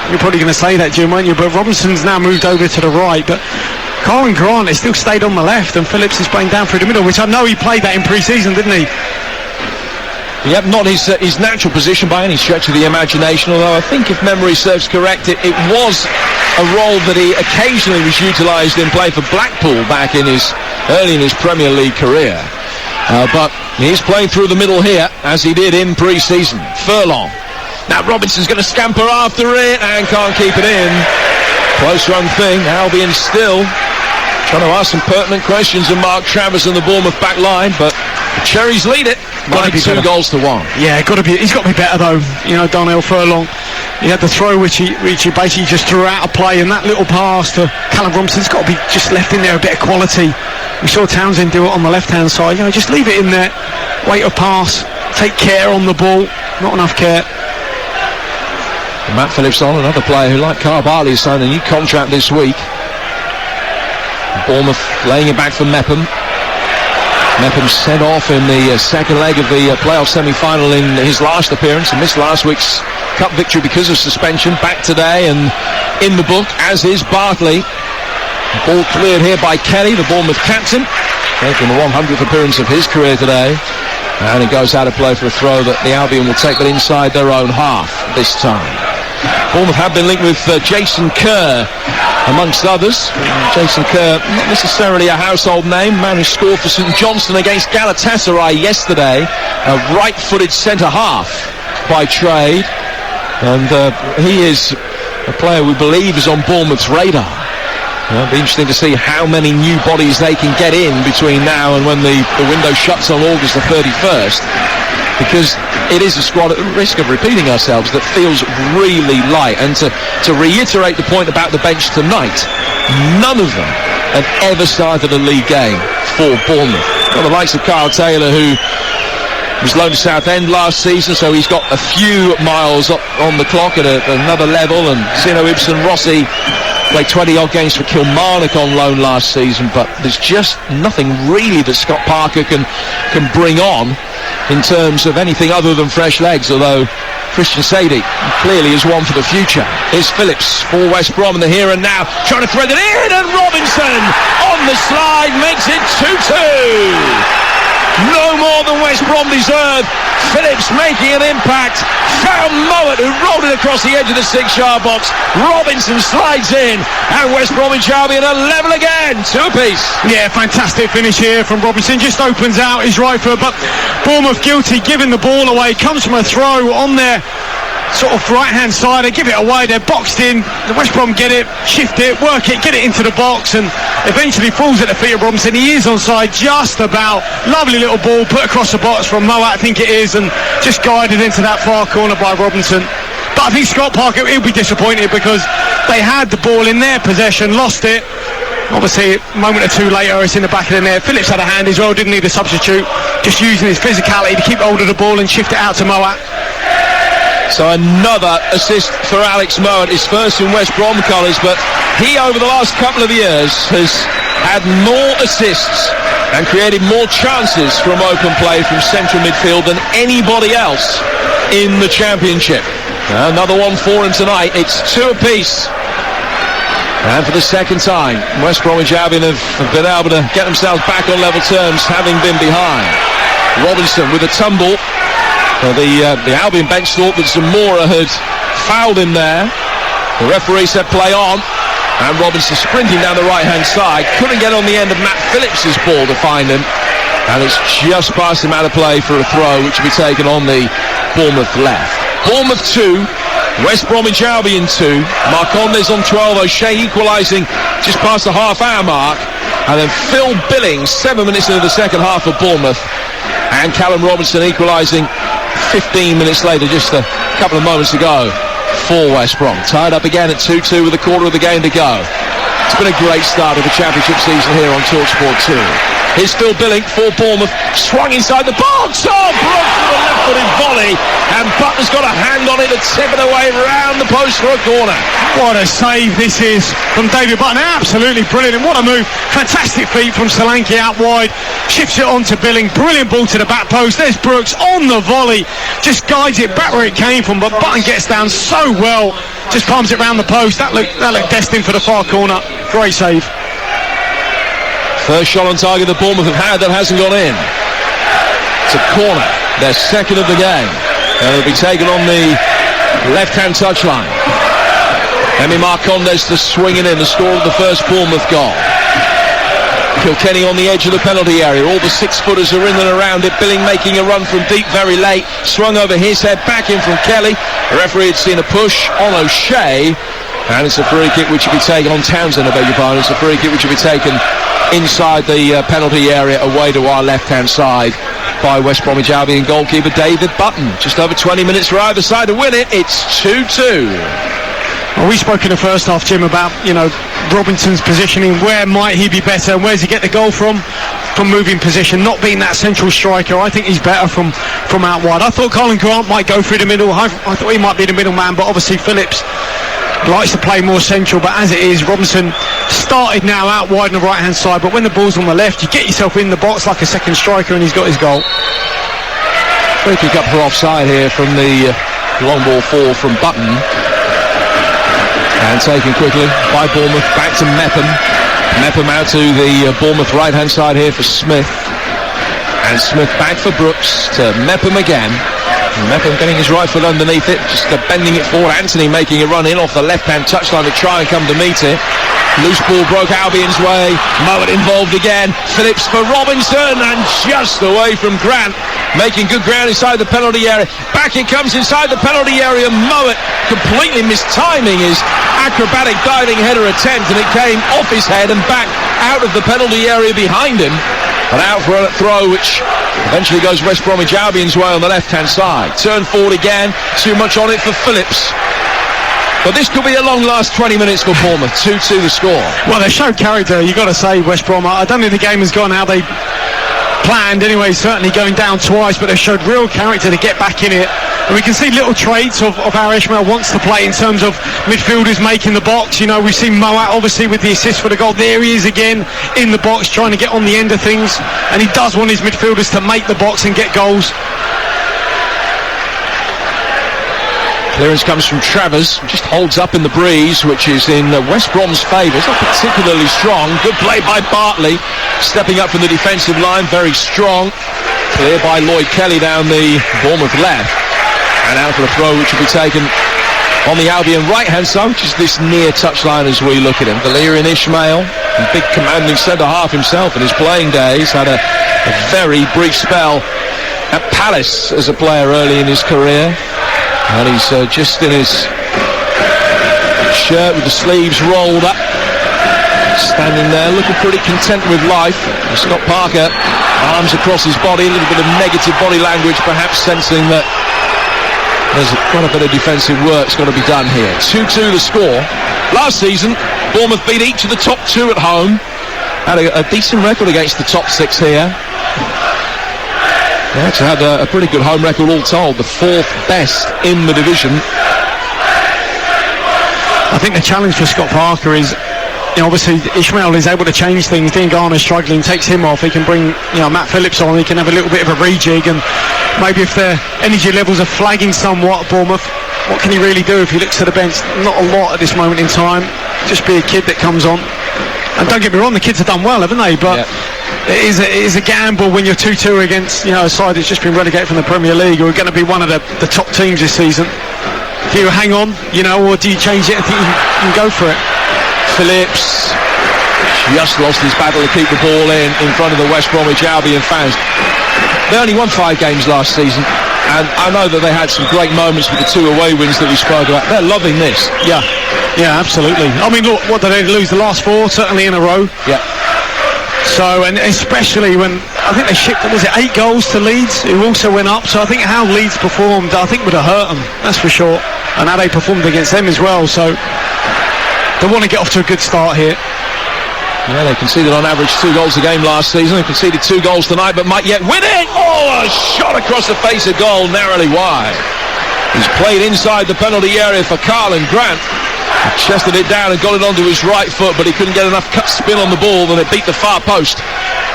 you're probably going to say that, Jim, won't you? But Robinson's now moved over to the right, but Colin Grant has still stayed on the left, and Phillips is playing down through the middle, which I know he played that in pre-season, didn't he? Yep, not his natural position by any stretch of the imagination, although I think if memory serves correct, it was a role that he occasionally was utilised in play for Blackpool back in early in his Premier League career. But he's playing through the middle here, as he did in pre-season. Furlong. Now Robinson's going to scamper after it and can't keep it in. Close run thing. Albion still trying to ask some pertinent questions of Mark Travers and the Bournemouth back line, but the Cherries lead it. Got to be 2-1. Yeah, he's got to be better though. You know, Darnell Furlong. He had the throw which he basically just threw out of play, and that little pass to Callum Robinson's got to be just left in there, a bit of quality. We saw Townsend do it on the left-hand side. You know, just leave it in there, wait a pass, take care on the ball. Not enough care. Matt Phillips on, another player who, like Carl Barley, has signed a new contract this week. Bournemouth laying it back for Mepham. Mepham sent off in the second leg of the playoff semi-final in his last appearance and missed last week's cup victory because of suspension. Back today and in the book, as is Bartley. Ball cleared here by Kelly, the Bournemouth captain, making the 100th appearance of his career today. And it goes out of play for a throw that the Albion will take, but inside their own half this time. Bournemouth have been linked with Jason Kerr, amongst others. Jason Kerr, not necessarily a household name, man who scored for St Johnstone against Galatasaray yesterday, a right-footed centre-half by trade. And he is a player we believe is on Bournemouth's radar. It'll be interesting to see how many new bodies they can get in between now and when the window shuts on August the 31st, because it is a squad at risk of repeating ourselves that feels really light. And to reiterate the point about the bench tonight, none of them have ever started a league game for Bournemouth. Got the likes of Kyle Taylor, who was loaned to Southend last season, so he's got a few miles up on the clock at another level, and Zeno Ibsen Rossi played 20-odd games for Kilmarnock on loan last season, but there's just nothing really that Scott Parker can bring on in terms of anything other than fresh legs, although Christian Sadie clearly is one for the future. Here's Phillips for West Brom in the here and now, trying to thread it in, and Robinson on the slide makes it 2-2. No more than West Brom deserve. Phillips making an impact. Found Mowat, who rolled it across the edge of the 6-yard box. Robinson slides in, and West Bromwich Albion are level again, 2 apiece. Yeah, fantastic finish here from Robinson. Just opens out his right foot, but Bournemouth guilty, giving the ball away. Comes from a throw on their sort of right-hand side. They give it away. They're boxed in. The West Brom get it, shift it, work it, get it into the box, and eventually falls at the feet of Robinson. He is onside just about. Lovely little ball put across the box from Mowat, I think it is, and just guided into that far corner by Robinson. But I think Scott Parker, he'll be disappointed because they had the ball in their possession, lost it. Obviously, a moment or two later, it's in the back of the net. Phillips had a hand as well, didn't need a substitute. Just using his physicality to keep hold of the ball and shift it out to Mowat. So another assist for Alex Mowat, his first in West Brom colours, but he over the last couple of years has had more assists and created more chances from open play from central midfield than anybody else in the Championship. Another one for him tonight. It's 2 apiece. And for the second time, West Bromwich Albion have been able to get themselves back on level terms, having been behind. Robinson with a tumble. The Albion bench thought that Zamora had fouled him there. The referee said play on, and Robinson sprinting down the right-hand side, couldn't get on the end of Matt Phillips's ball to find him, and it's just past him out of play for a throw, which will be taken on the Bournemouth left. Bournemouth 2, West Bromwich Albion 2. Marcondes on 12, O'Shea equalising just past the half-hour mark. And then Phil Billings, 7 minutes into the second half for Bournemouth. And Callum Robinson equalising 15 minutes later, just a couple of moments ago for West Brom. Tied up again at 2-2 with a quarter of the game to go. It's been a great start of the championship season here on TalkSport 2. Here's Phil Billing for Bournemouth, swung inside the box. Oh, Brom for a left-footed volley, and Butler's got a hand on it to tip it away round the post for a corner. What a save this is from David Button. Absolutely brilliant. And what a move. Fantastic feet from Solanke out wide. Shifts it on to Billing. Brilliant ball to the back post. There's Brooks on the volley. Just guides it back where it came from, but Button gets down so well. Just palms it round the post. That looked destined for the far corner. Great save. First shot on target that Bournemouth have had that hasn't gone in. It's a corner, their second of the game. And it'll be taken on the left-hand touchline. Emi Marcondes to swing it in, the score of the first Bournemouth goal. Kilkenny on the edge of the penalty area. All the six-footers are in and around it. Billing making a run from deep very late. Swung over his head, back in from Kelly. The referee had seen a push on O'Shea. And it's a free kick which will be taken on Townsend, I beg your pardon. It's a free kick which will be taken inside the penalty area away to our left-hand side by West Bromwich Albion goalkeeper David Button. Just over 20 minutes for either side to win it. It's 2-2. Well, we spoke in the first half, Jim, about, Robinson's positioning. Where might he be better? And where's he get the goal from? From moving position, not being that central striker. I think he's better from out wide. I thought Colin Grant might go through the middle. I thought he might be the middle man, but obviously Phillips likes to play more central. But as it is, Robinson started now out wide on the right hand side, but when the ball's on the left, you get yourself in the box like a second striker, and he's got his goal. Free kick up for offside here from the long ball fall from Button. And taken quickly by Bournemouth, back to Mepham. Mepham out to the Bournemouth right hand side here for Smith. And Smith back for Brooks to Mepham again. And Mepham getting his right foot underneath it, just bending it forward. Anthony making a run in off the left hand touchline to try and come to meet it. Loose ball broke Albion's way. Mowat involved again. Phillips for Robinson, and just away from Grant. Making good ground inside the penalty area. Back it comes inside the penalty area. Mowat completely mistiming his acrobatic diving header attempt, and it came off his head and back out of the penalty area behind him. And out for a throw which eventually goes West Bromwich Albion's way on the left-hand side. Turn forward again. Too much on it for Phillips. But this could be a long last 20 minutes for Bournemouth. 2-2 the score. Well, they showed character, you've got to say, West Brom. I don't think the game has gone how they planned anyway, certainly going down twice, but they showed real character to get back in it. And we can see little traits of how Ishmael wants to play in terms of midfielders making the box. We've seen Mowat obviously with the assist for the goal. There he is again in the box trying to get on the end of things, and he does want his midfielders to make the box and get goals. Clearance comes from Travers, just holds up in the breeze, which is in West Brom's favour. It's not particularly strong. Good play by Bartley, stepping up from the defensive line, very strong. Clear by Lloyd Kelly down the Bournemouth left. And out for a throw which will be taken on the Albion right-hand side, which is this near touchline as we look at him. Valerian Ishmael, a big commanding centre-half himself in his playing days, had a very brief spell at Palace as a player early in his career. And he's just in his shirt with the sleeves rolled up, standing there looking pretty content with life. And Scott Parker, arms across his body, a little bit of negative body language, perhaps sensing that there's quite a bit of defensive work's got to be done here. 2-2 the score. Last season, Bournemouth beat each of the top two at home. Had a decent record against the top six here. They actually had a pretty good home record all told, the fourth best in the division. I think the challenge for Scott Parker is, obviously Ishmael is able to change things. Dean Garner's struggling, takes him off. He can bring, Matt Phillips on. He can have a little bit of a rejig, and maybe if their energy levels are flagging somewhat at Bournemouth, what can he really do if he looks to the bench? Not a lot at this moment in time. Just be a kid that comes on. And don't get me wrong, the kids have done well, haven't they? But it is a gamble when you're 2-2 against a side that's just been relegated from the Premier League, who are going to be one of the top teams this season. Do you hang on, or do you change it and think you can go for it? Phillips just lost his battle to keep the ball in front of the West Bromwich Albion fans. They only won 5 games last season, and I know that they had some great moments with the 2 away wins that we spoke about. They're loving this. Yeah, absolutely. I mean, look, what did they lose? The last 4, certainly in a row. Yeah. So, and especially when I think they shipped, was it 8 goals to Leeds, who also went up. So I think how Leeds performed, I think would have hurt them, that's for sure. And how they performed against them as well. So they want to get off to a good start here. Yeah, they conceded on average 2 goals a game last season. They conceded 2 goals tonight, but might yet win it. Oh, a shot across the face of goal, narrowly wide. He's played inside the penalty area for Carlin Grant. He chested it down and got it onto his right foot, but he couldn't get enough cut spin on the ball, and it beat the far post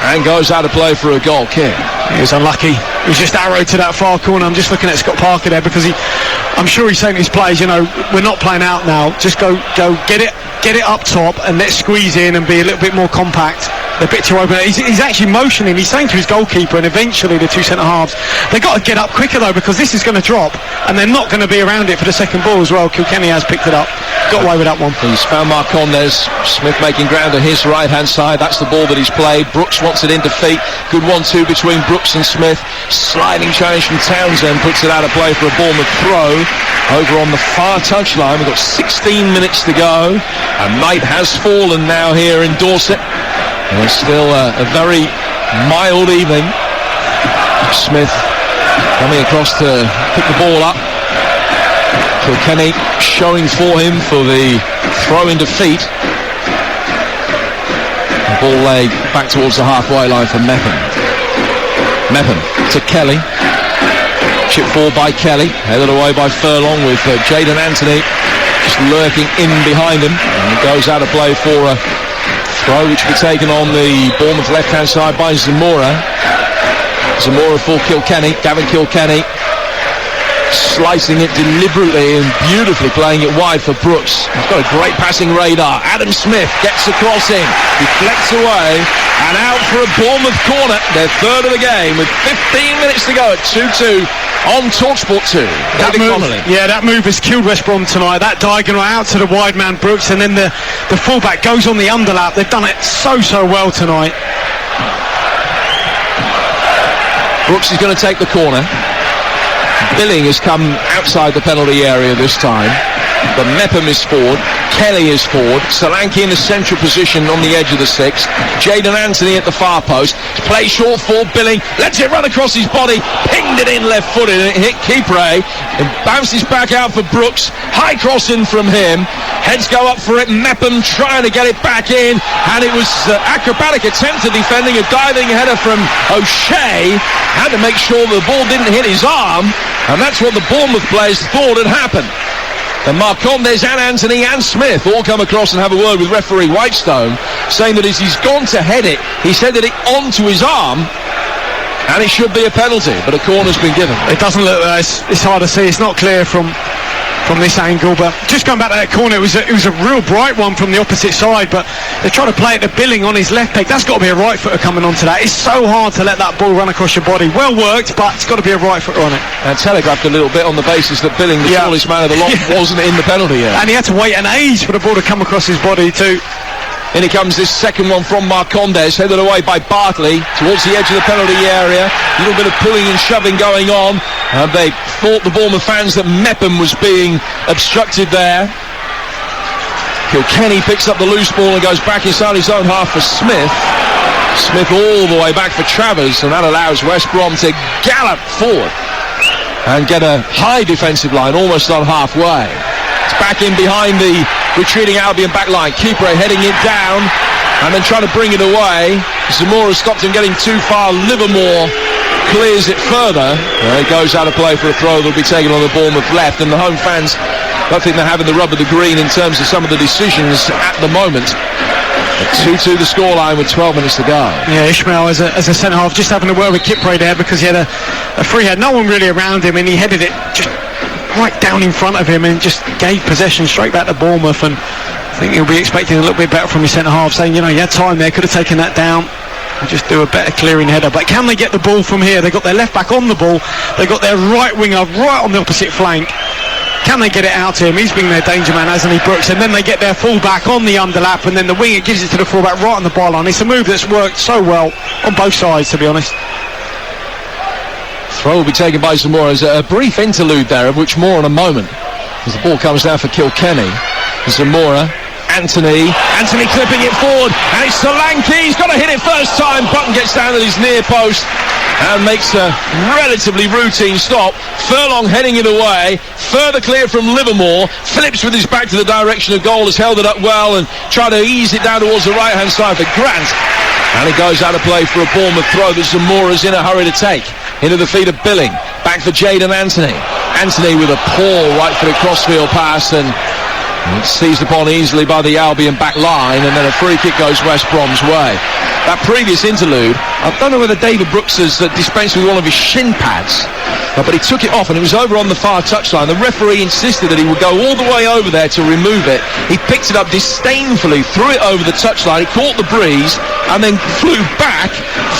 and goes out of play for a goal kick. He was unlucky. He was just arrowed to that far corner. I'm just looking at Scott Parker there because I'm sure he's saying to his players, you know, we're not playing out now. Just go get it up top and let's squeeze in and be a little bit more compact. They're a bit too open. He's actually motioning. He's saying to his goalkeeper and eventually the 2 centre-halves, they've got to get up quicker though, because this is going to drop and they're not going to be around it for the second ball as well. Kilkenny has picked it up. Got away with that one. He's found Marcondes. Smith making ground on his right-hand side. That's the ball that he's played. Brooks wants it into feet. Good 1-2 between Brooks and Smith. Sliding change from Townsend puts it out of play for a Bournemouth throw. Over on the far touchline. We've got 16 minutes to go. And night has fallen now here in Dorset. And it's still a very mild evening. Smith coming across to pick the ball up. Kilkenny showing for him for the throw into feet. The ball laid back towards the halfway line for Mepham. Mepham to Kelly. Chip forward by Kelly. Headed away by Furlong with Jayden Anthony just lurking in behind him. And it goes out of play for a throw which will be taken on the Bournemouth left-hand side by Zamora. Zamora for Kilkenny. Gavin Kilkenny slicing it deliberately and beautifully, playing it wide for Brooks. He's got a great passing radar. Adam Smith gets a cross in, deflects away and out for a Bournemouth corner, their third of the game, with 15 minutes to go at 2-2 on TalkSport 2. That move has killed West Brom tonight. That diagonal out to the wide man Brooks, and then the fullback goes on the underlap. They've done it so well tonight. Brooks is going to take the corner. Billing has come outside the penalty area this time, but Mepham is forward, Kelly is forward, Solanke in the central position on the edge of the 6, Jayden Anthony at the far post, play short for Billing, lets it run across his body, pinged it in left-footed and it hit Kipre, and bounces back out for Brooks, high cross in from him, heads go up for it, Mepham trying to get it back in, and it was acrobatic attempt at defending, a diving header from O'Shea, had to make sure the ball didn't hit his arm, and that's what the Bournemouth players thought had happened. And Marcondes and Anthony and Smith all come across and have a word with referee Whitestone, saying that as he's gone to head it, he headed it onto his arm, and it should be a penalty, but a corner's been given. It doesn't look, it's hard to see, it's not clear from this angle, but just going back to that corner, it was a real bright one from the opposite side, but they're trying to play it to Billing on his left leg. That's got to be a right footer coming onto that. It's so hard to let that ball run across your body. Well worked, but it's got to be a right footer on it. And telegraphed a little bit on the basis that Billing, the tallest man of the lot, wasn't in the penalty area. And he had to wait an age for the ball to come across his body too. In it comes this second one from Marcondes, headed away by Bartley towards the edge of the penalty area. A little bit of pulling and shoving going on. They thought, the Bournemouth fans, that Mepham was being obstructed there. Kilkenny picks up the loose ball and goes back inside his own half for Smith. Smith all the way back for Travers, and that allows West Brom to gallop forward and get a high defensive line almost on halfway. It's back in behind the retreating Albion back line. Kipre heading it down and then trying to bring it away. Zamora stopped him getting too far. Livermore clears it further. It goes out of play for a throw that'll be taken on the Bournemouth left, and the home fans don't think they're having the rub of the green in terms of some of the decisions at the moment. 2-2 the scoreline with 12 minutes to go. Yeah, Ishmael as a centre-half just having a word with Kipre there because he had a free head. No one really around him, and he headed it just right down in front of him and just gave possession straight back to Bournemouth. And I think he'll be expecting a little bit better from his centre-half, saying, you know, he had time there, could have taken that down. Just do a better clearing header. But can they get the ball from here? They've got their left back on the ball, they've got their right winger right on the opposite flank. Can they get it out to him? He's been their danger man, hasn't he, Brooks? And then they get their full-back on the underlap, and then the winger gives it to the full-back right on the byline. It's a move that's worked so well on both sides, to be honest. Throw will be taken by Zamora. There's a brief interlude there, of which more in a moment, as the ball comes down for Kilkenny. Zamora, Anthony clipping it forward, and it's Solanke. He's got to hit it first time. Button gets down at his near post and makes a relatively routine stop. Furlong heading it away, further clear from Livermore. Phillips with his back to the direction of goal has held it up well and tried to ease it down towards the right hand side for Grant, and it goes out of play for a Bournemouth throw that Zamora's in a hurry to take. Into the feet of Billing, back for Jadon Anthony with a poor right-footed crossfield pass, and it's seized upon easily by the Albion back line, and then a free kick goes West Brom's way. That previous interlude, I don't know whether David Brooks has dispensed with one of his shin pads, but he took it off and it was over on the far touchline. The referee insisted that he would go all the way over there to remove it. He picked it up disdainfully, threw it over the touchline, it caught the breeze and then flew back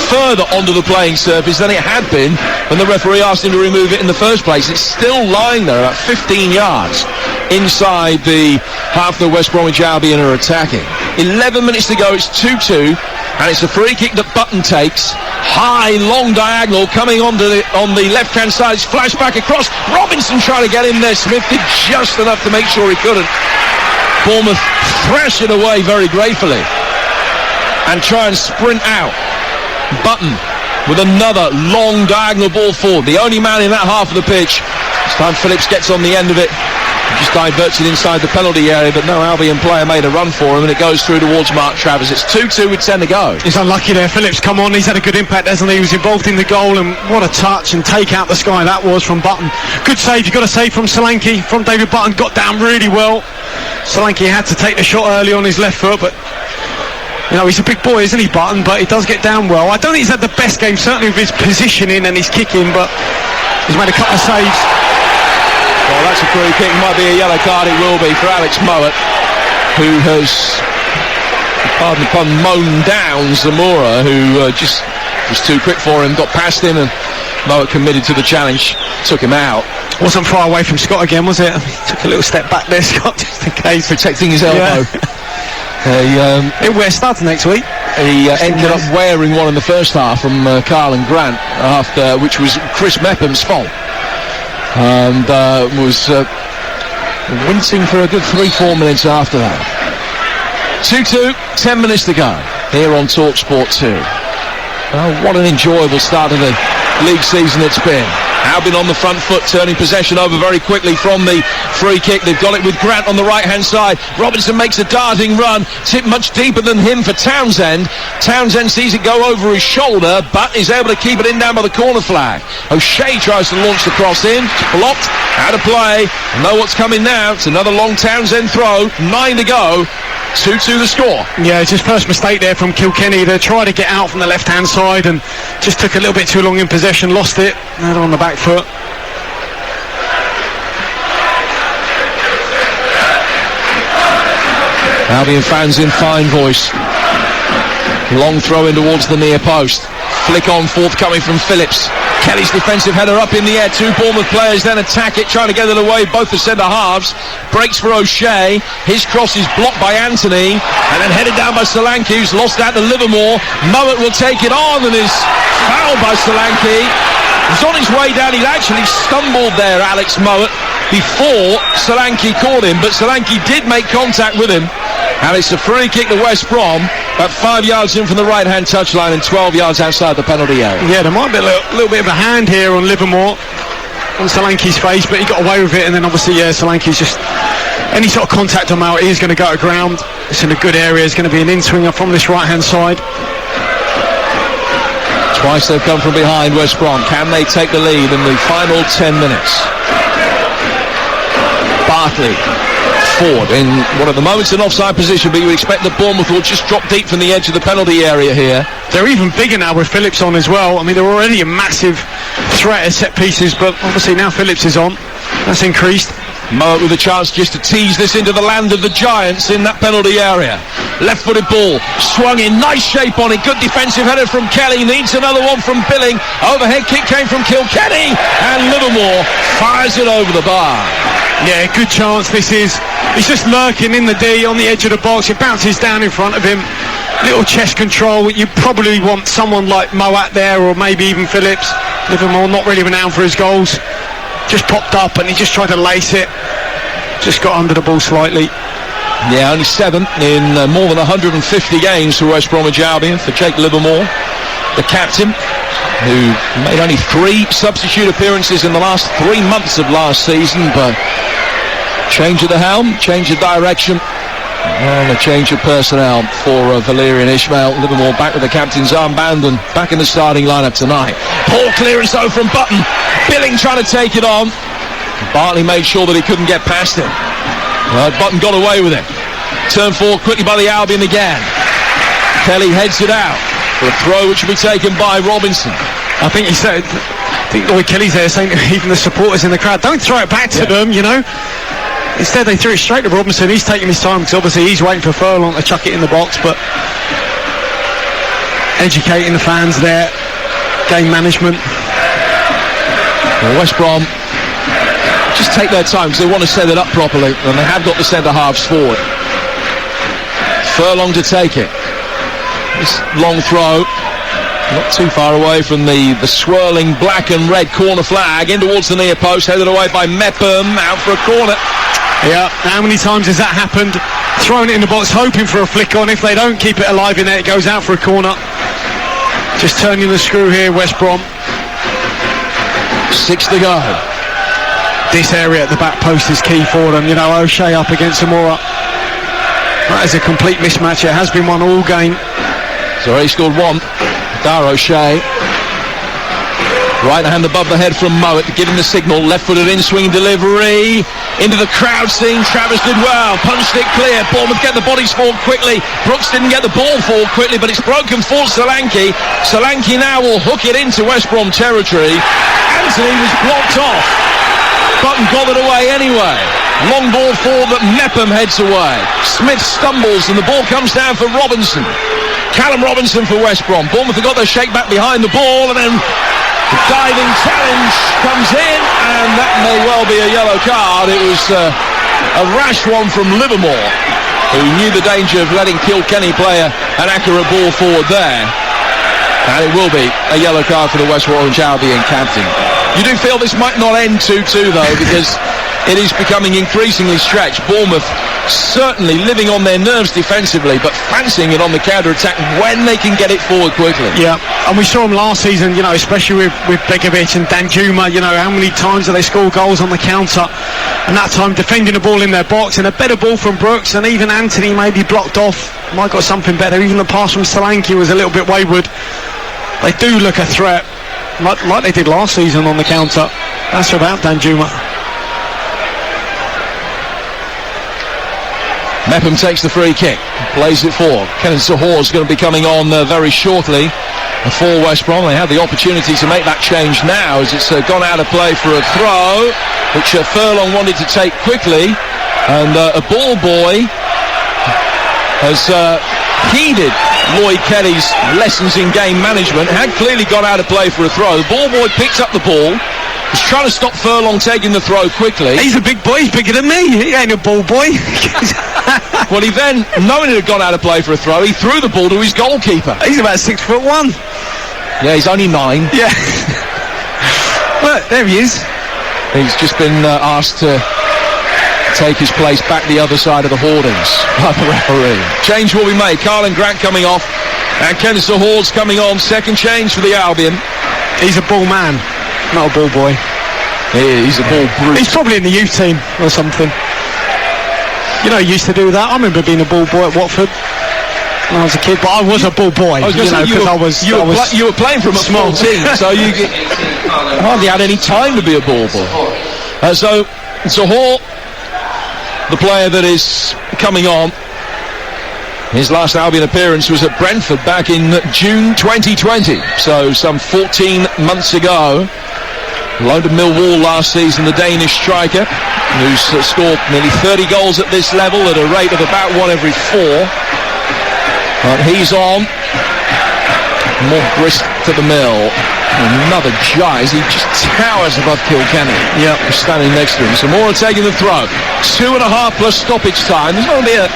further onto the playing surface than it had been when the referee asked him to remove it in the first place. It's still lying there about 15 yards inside the half the West Bromwich Albion are attacking. 11 minutes to go, it's 2-2, and it's a free kick that Button takes. High, long diagonal coming on the left-hand side. It's flashed back across. Robinson trying to get in there. Smith did just enough to make sure he couldn't. Bournemouth thrash it away very gratefully and try and sprint out. Button with another long diagonal ball forward. The only man in that half of the pitch. This time Phillips gets on the end of it. Just diverts it inside the penalty area, but no Albion player made a run for him, and it goes through towards Mark Travers. It's 2-2 with 10 to go. He's unlucky there. Phillips come on. He's had a good impact, hasn't he? He was involved in the goal, and what a touch and take out the sky that was from Button. Good save. You've got to say from Solanke, from David Button. Got down really well. Solanke had to take the shot early on his left foot, but you know, he's a big boy, isn't he, Button? But he does get down well. I don't think he's had the best game, certainly with his positioning and his kicking, but he's made a couple of saves. Well, that's a free kick. Might be a yellow card. It will be for Alex Mowat, who has, pardon the pun, mown down Zamora, who just was too quick for him, got past him, and Mowat committed to the challenge, took him out. Wasn't far away from Scott again, was it? He took a little step back there, Scott, just in case. Protecting his elbow. It wears starts next week. He ended up wearing one in the first half from Carl and Grant, after which was Chris Mepham's fault. And was wincing for a good 3-4 minutes after that. 2-2, 10 minutes to go here on TalkSport 2. Oh, what an enjoyable start of the league season it's been. Albion on the front foot, turning possession over very quickly from the free kick. They've got it with Grant on the right-hand side. Robinson makes a darting run, tipped much deeper than him for Townsend. Townsend sees it go over his shoulder, but is able to keep it in down by the corner flag. O'Shea tries to launch the cross in, blocked, out of play. I know what's coming now. It's another long Townsend throw, 9 to go. 2-2 the score. Yeah, it's his first mistake there from Kilkenny. They tried to get out from the left-hand side and just took a little bit too long in possession, lost it. Now they're on the back foot. Albion fans in fine voice. Long throw in towards the near post. Flick on forthcoming from Phillips. Kelly's defensive header up in the air. Two Bournemouth players then attack it, trying to get it away. Both the centre halves. Breaks for O'Shea. His cross is blocked by Anthony, and then headed down by Solanke, who's lost out to Livermore. Mowat will take it on and is fouled by Solanke. He's on his way down. He'd actually stumbled there, Alex Mowat, before Solanke caught him, but Solanke did make contact with him. And it's a free kick to West Brom, about 5 yards in from the right-hand touchline and 12 yards outside the penalty area. Yeah, there might be a little bit of a hand here on Livermore, on Solanke's face, but he got away with it. And then obviously, Solanke's just, any sort of contact on Mowat, he's going to go to ground. It's in a good area. It's going to be an in-swinger from this right-hand side. Twice they've come from behind, West Brom. Can they take the lead in the final 10 minutes? Bartley forward in what at the moment's an offside position, but you expect that Bournemouth will just drop deep from the edge of the penalty area here. They're even bigger now with Phillips on as well. I mean, they're already a massive threat at set pieces, but obviously now Phillips is on. That's increased. Mowat with a chance just to tease this into the land of the Giants in that penalty area. Left-footed ball, swung in, nice shape on it, good defensive header from Kelly, needs another one from Billing. Overhead kick came from Kilkenny, and Livermore fires it over the bar. Yeah, good chance this is. He's just lurking in the D on the edge of the box. It bounces down in front of him. Little chest control. You probably want someone like Mowat there, or maybe even Phillips. Livermore not really renowned for his goals. Just popped up and he just tried to lace it. Just got under the ball slightly. Yeah, only 7 in more than 150 games for West Bromwich Albion, for Jake Livermore, the captain, who made only 3 substitute appearances in the last 3 months of last season, but change of the helm, change of direction, and a change of personnel for Valerian Ismail. Livermore back with the captain's armband and back in the starting lineup tonight. Poor clearance though from Button. Billing trying to take it on. Bartley made sure that he couldn't get past him. Button got away with it. Turned forward quickly by the Albion again. Kelly heads it out for a throw which will be taken by Robinson. I think Lloyd Kelly's there saying to even the supporters in the crowd, don't throw it back to them, you know. Instead they threw it straight to Robinson. He's taking his time because obviously he's waiting for Furlong to chuck it in the box, but educating the fans there, game management. Well, West Brom just take their time because they want to set it up properly, and they have got the centre halves forward. Furlong to take it. This long throw, not too far away from the swirling black and red corner flag, in towards the near post, headed away by Mepham, out for a corner. Yeah, how many times has that happened? Throwing it in the box, hoping for a flick on. If they don't keep it alive in there, it goes out for a corner. Just turning the screw here, West Brom. 6 to go. This area at the back post is key for them. You know, O'Shea up against Zamora. That is a complete mismatch. It has been one all game. So he scored 1. Dar O'Shea. Right hand above the head from Mowat, giving the signal. Left-footed in-swing delivery. Into the crowd scene. Travers did well. Punched it clear. Bournemouth get the bodies forward quickly. Brooks didn't get the ball forward quickly, but it's broken for Solanke. Solanke now will hook it into West Brom territory. Anthony was blocked off. Button got it away anyway. Long ball forward, but Mepham heads away. Smith stumbles and the ball comes down for Robinson. Callum Robinson for West Brom. Bournemouth have got their shake back behind the ball, and then the diving challenge comes in, and that may well be a yellow card. It was a rash one from Livermore, who knew the danger of letting Kilkenny play an accurate ball forward there. And it will be a yellow card for the West Bromwich Albion captain. You do feel this might not end 2-2 though, because it is becoming increasingly stretched. Bournemouth certainly living on their nerves defensively, but fancying it on the counter-attack when they can get it forward quickly. Yeah, and we saw them last season, you know, especially with Begovic and Danjuma, you know, how many times do they score goals on the counter, and that time defending the ball in their box, and a better ball from Brooks, and even Anthony maybe blocked off, might got something better. Even the pass from Solanke was a little bit wayward. They do look a threat, like they did last season on the counter. That's about Danjuma. Mepham takes the free kick, plays it forward. Kenneth Sahor is going to be coming on very shortly for West Brom. They have the opportunity to make that change now as it's gone out of play for a throw, which Furlong wanted to take quickly, and a ball boy has heeded Lloyd Kelly's lessons in game management, had clearly got out of play for a throw. The ball boy picks up the ball, was trying to stop Furlong taking the throw quickly. He's a big boy, he's bigger than me. He ain't a ball boy. Well, he then, knowing it had gone out of play for a throw, he threw the ball to his goalkeeper. He's about 6'1". Yeah, he's only 9. Yeah. Well, there he is. He's just been asked to take his place back the other side of the hoardings by the referee. Change will be made. Carlin Grant coming off, and Kenneth Sahor's coming on. Second change for the Albion. He's a ball man, not a ball boy. He's a ball brute. He's probably in the youth team or something. You know, he used to do that. I remember being a ball boy at Watford when I was a kid, but I was a ball boy. You were playing from a small team, so you hardly had any time to be a ball boy. So Sahor, the player that is coming on, his last Albion appearance was at Brentford back in June 2020, so some 14 months ago. Loaned to Millwall last season, the Danish striker, who's scored nearly 30 goals at this level at a rate of about 1 every 4. But he's on. More grist to the mill. Another Giles. He just towers above Kilkenny. Yep, standing next to him. Zamora taking the throw. 2.5 plus stoppage time. There's going to be a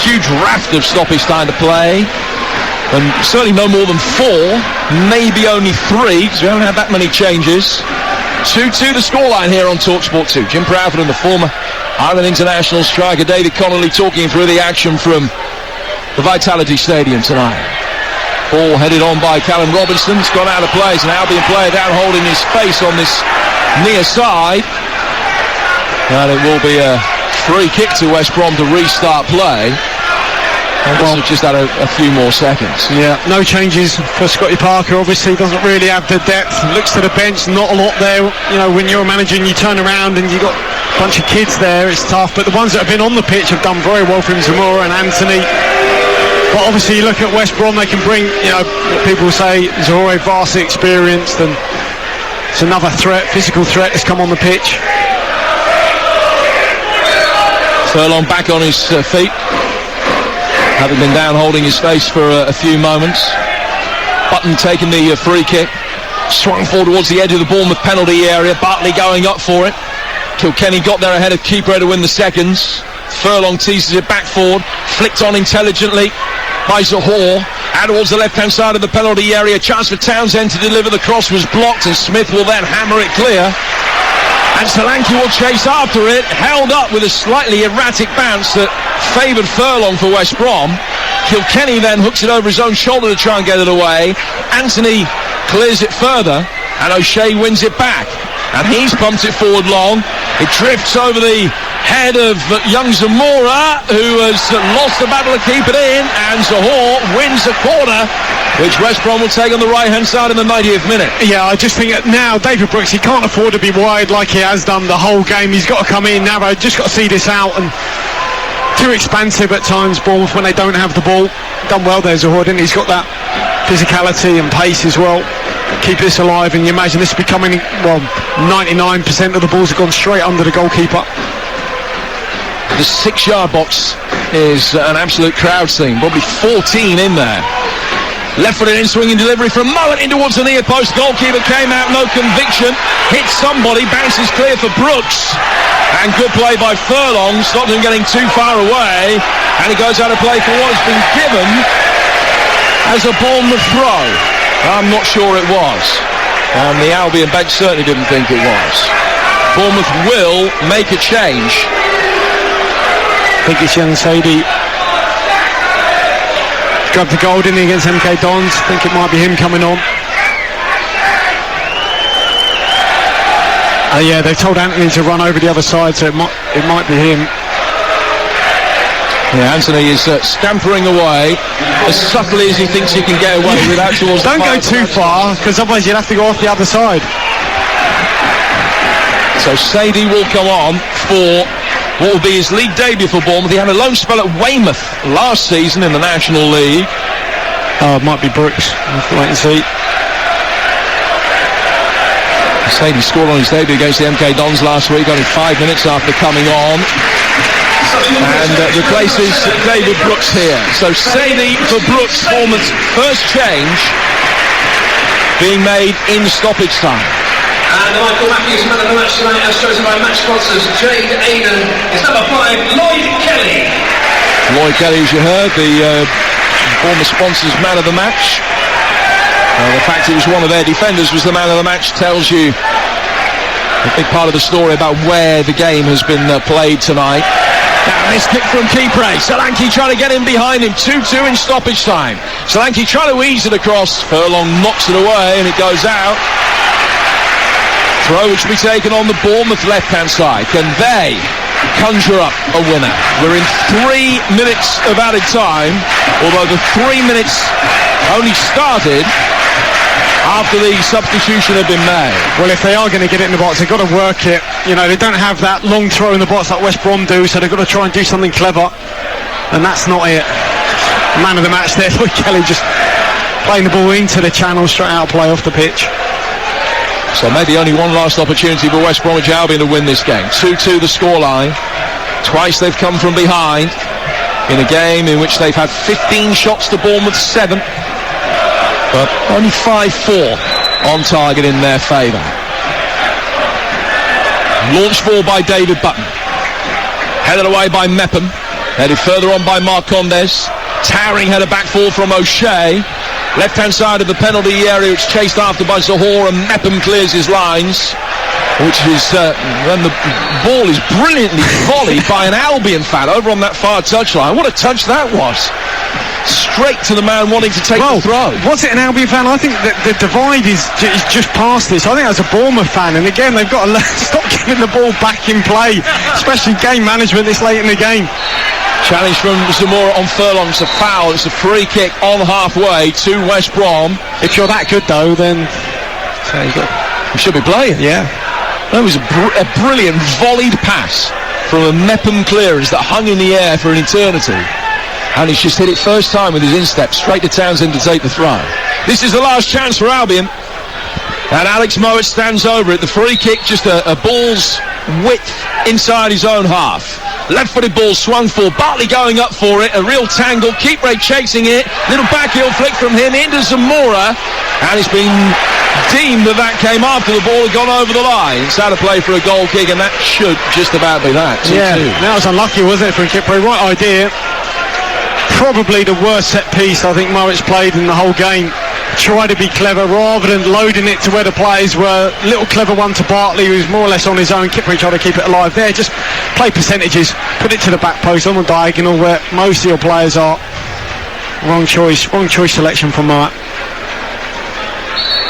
huge raft of stoppage time to play. And certainly no more than 4. Maybe only 3, because we haven't had that many changes. 2-2 the scoreline here on TalkSport 2. Jim Proudfoot and the former Ireland international striker David Connolly talking through the action from the Vitality Stadium tonight. Ball headed on by Callum Robinson. It's gone out of play. It's an Albion player down holding his face on this near side. And it will be a free kick to West Brom to restart play. And well, just had a few more seconds. Yeah, no changes for Scotty Parker. Obviously doesn't really have the depth. Looks to the bench, not a lot there. You know, when you're a manager and you turn around and you've got a bunch of kids there, it's tough. But the ones that have been on the pitch have done very well for him, Zamora and Anthony. But obviously you look at West Brom, they can bring, you know, people say Zamora vastly experienced, and it's another threat, physical threat has come on the pitch. Furlong back on his feet, having been down holding his face for a few moments. Button taking the free kick, swung forward towards the edge of the Bournemouth penalty area. Bartley going up for it. Kilkenny got there ahead of keeper to win the seconds. Furlong teases it back forward, flicked on intelligently by Zahor, out towards the left-hand side of the penalty area. Chance for Townsend to deliver. The cross was blocked, and Smith will then hammer it clear. And Solanke will chase after it, held up with a slightly erratic bounce that favoured Furlong for West Brom. Kilkenny then hooks it over his own shoulder to try and get it away. Anthony clears it further, and O'Shea wins it back. And he's pumped it forward long. It drifts over the head of young Zamora, who has lost the battle to keep it in, and Zahor wins a corner, which West Brom will take on the right-hand side in the 90th minute. Yeah, I just think that now David Brooks, he can't afford to be wide like he has done the whole game. He's got to come in narrow, just got to see this out, and too expansive at times, Bournemouth, when they don't have the ball. Done well there, Zahor, didn't he? He's got that physicality and pace as well. Keep this alive, and you imagine this becoming, well, 99% of the balls have gone straight under the goalkeeper. The 6-yard box is an absolute crowd scene, probably 14 in there. Left-footed in, swinging delivery from Mullen in towards the near post. Goalkeeper came out, no conviction. Hits somebody, bounces clear for Brooks. And good play by Furlong, stopped him getting too far away. And he goes out of play for what has been given as a Bournemouth throw. I'm not sure it was. And the Albion bench certainly didn't think it was. Bournemouth will make a change. I think it's young Sadie. Grabbed the goal, didn't he, against MK Dons? I think it might be him coming on. Yeah, they've told Anthony to run over the other side, so it might be him. Yeah, Anthony is scampering away as subtly as he thinks he can get away without towards Don't go too far, because otherwise you'll have to go off the other side. So Sadie will come on for what will be his league debut for Bournemouth. He had a loan spell at Weymouth last season in the National League. Oh, it might be Brooks. We'll have to wait and see. Sadie scored on his debut against the MK Dons last week, only 5 minutes after coming on. And replaces David Brooks here. So Sadie for Brooks, Bournemouth's first change being made in stoppage time. And Michael Matthews, man of the match tonight, as chosen by match sponsors Jade Aiden, is number 5, Lloyd Kelly. Lloyd Kelly, as you heard, the Bournemouth sponsors man of the match. The fact it was one of their defenders was the man of the match tells you a big part of the story about where the game has been played tonight. Now this kick from Kipre. Solanke trying to get in behind him. 2-2 in stoppage time. Solanke trying to ease it across. Furlong knocks it away and it goes out. Throw which will be taken on the Bournemouth left-hand side. Can they conjure up a winner? We're in 3 minutes of added time, although the 3 minutes only started after the substitution had been made. Well, if they are going to get it in the box, they've got to work it. You know, they don't have that long throw in the box like West Brom do, so they've got to try and do something clever. And that's not it. Man of the match there, Lloyd Kelly, just playing the ball into the channel, straight out play off the pitch. So maybe only one last opportunity for West Bromwich Albion to win this game. 2-2 the scoreline. Twice they've come from behind in a game in which they've had 15 shots to Bournemouth 7. But only 5-4 on target in their favour. Launch ball by David Button. Headed away by Mepham. Headed further on by Mark Condes. Towering header back fall from O'Shea. Left-hand side of the penalty area, it's chased after by Zahor, and Mepham clears his lines. which is when the ball is brilliantly volleyed by an Albion fan over on that far touchline. What a touch that was. Straight to the man wanting to take the throw. Was it an Albion fan? I think that the divide is just past this. I think that's a Bournemouth fan, and again they've got to stop giving the ball back in play, especially game management this late in the game. Challenge from Zamora on Furlong. It's a foul. It's a free kick on halfway to West Brom. If you're that good though, then you should be playing. Yeah. That was a brilliant volleyed pass from a Mepham clearance that hung in the air for an eternity. And he's just hit it first time with his instep straight to Townsend to take the throw. This is the last chance for Albion. And Alex Mowat stands over it. The free kick just a ball's width inside his own half. Left-footed ball swung for. Bartley going up for it. A real tangle. Keeprey chasing it. Little backheel flick from him into Zamora. And it's been deemed that came after the ball had gone over the line. It's out of play for a goal kick, and that should just about be that. 2-2. Yeah, that was unlucky, wasn't it, from Keeprey? Right idea. Probably the worst set piece I think Mowat's played in the whole game. Try to be clever rather than loading it to where the players were. Little clever one to Bartley, who's more or less on his own. Keeper trying to keep it alive there. Just play percentages, put it to the back post on the diagonal where most of your players are. Wrong choice selection from Mowat.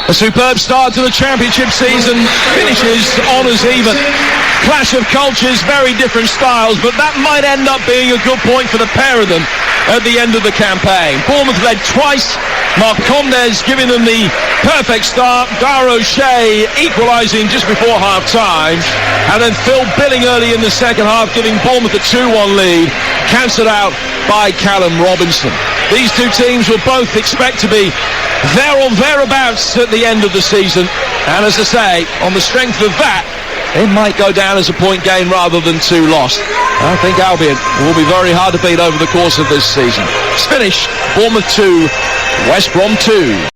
A superb start to the championship season, finishes honours even. Clash of cultures, very different styles, but that might end up being a good point for the pair of them at the end of the campaign. Bournemouth led twice, Mark Condes giving them the perfect start, Dara O'Shea equalising just before half-time, and then Phil Billing early in the second half giving Bournemouth a 2-1 lead, cancelled out by Callum Robinson. These two teams will both expect to be there or thereabouts at the end of the season, and as I say, on the strength of that, it might go down as a point gain rather than 2 lost. I think Albion will be very hard to beat over the course of this season. It's finished. Bournemouth 2, West Brom 2.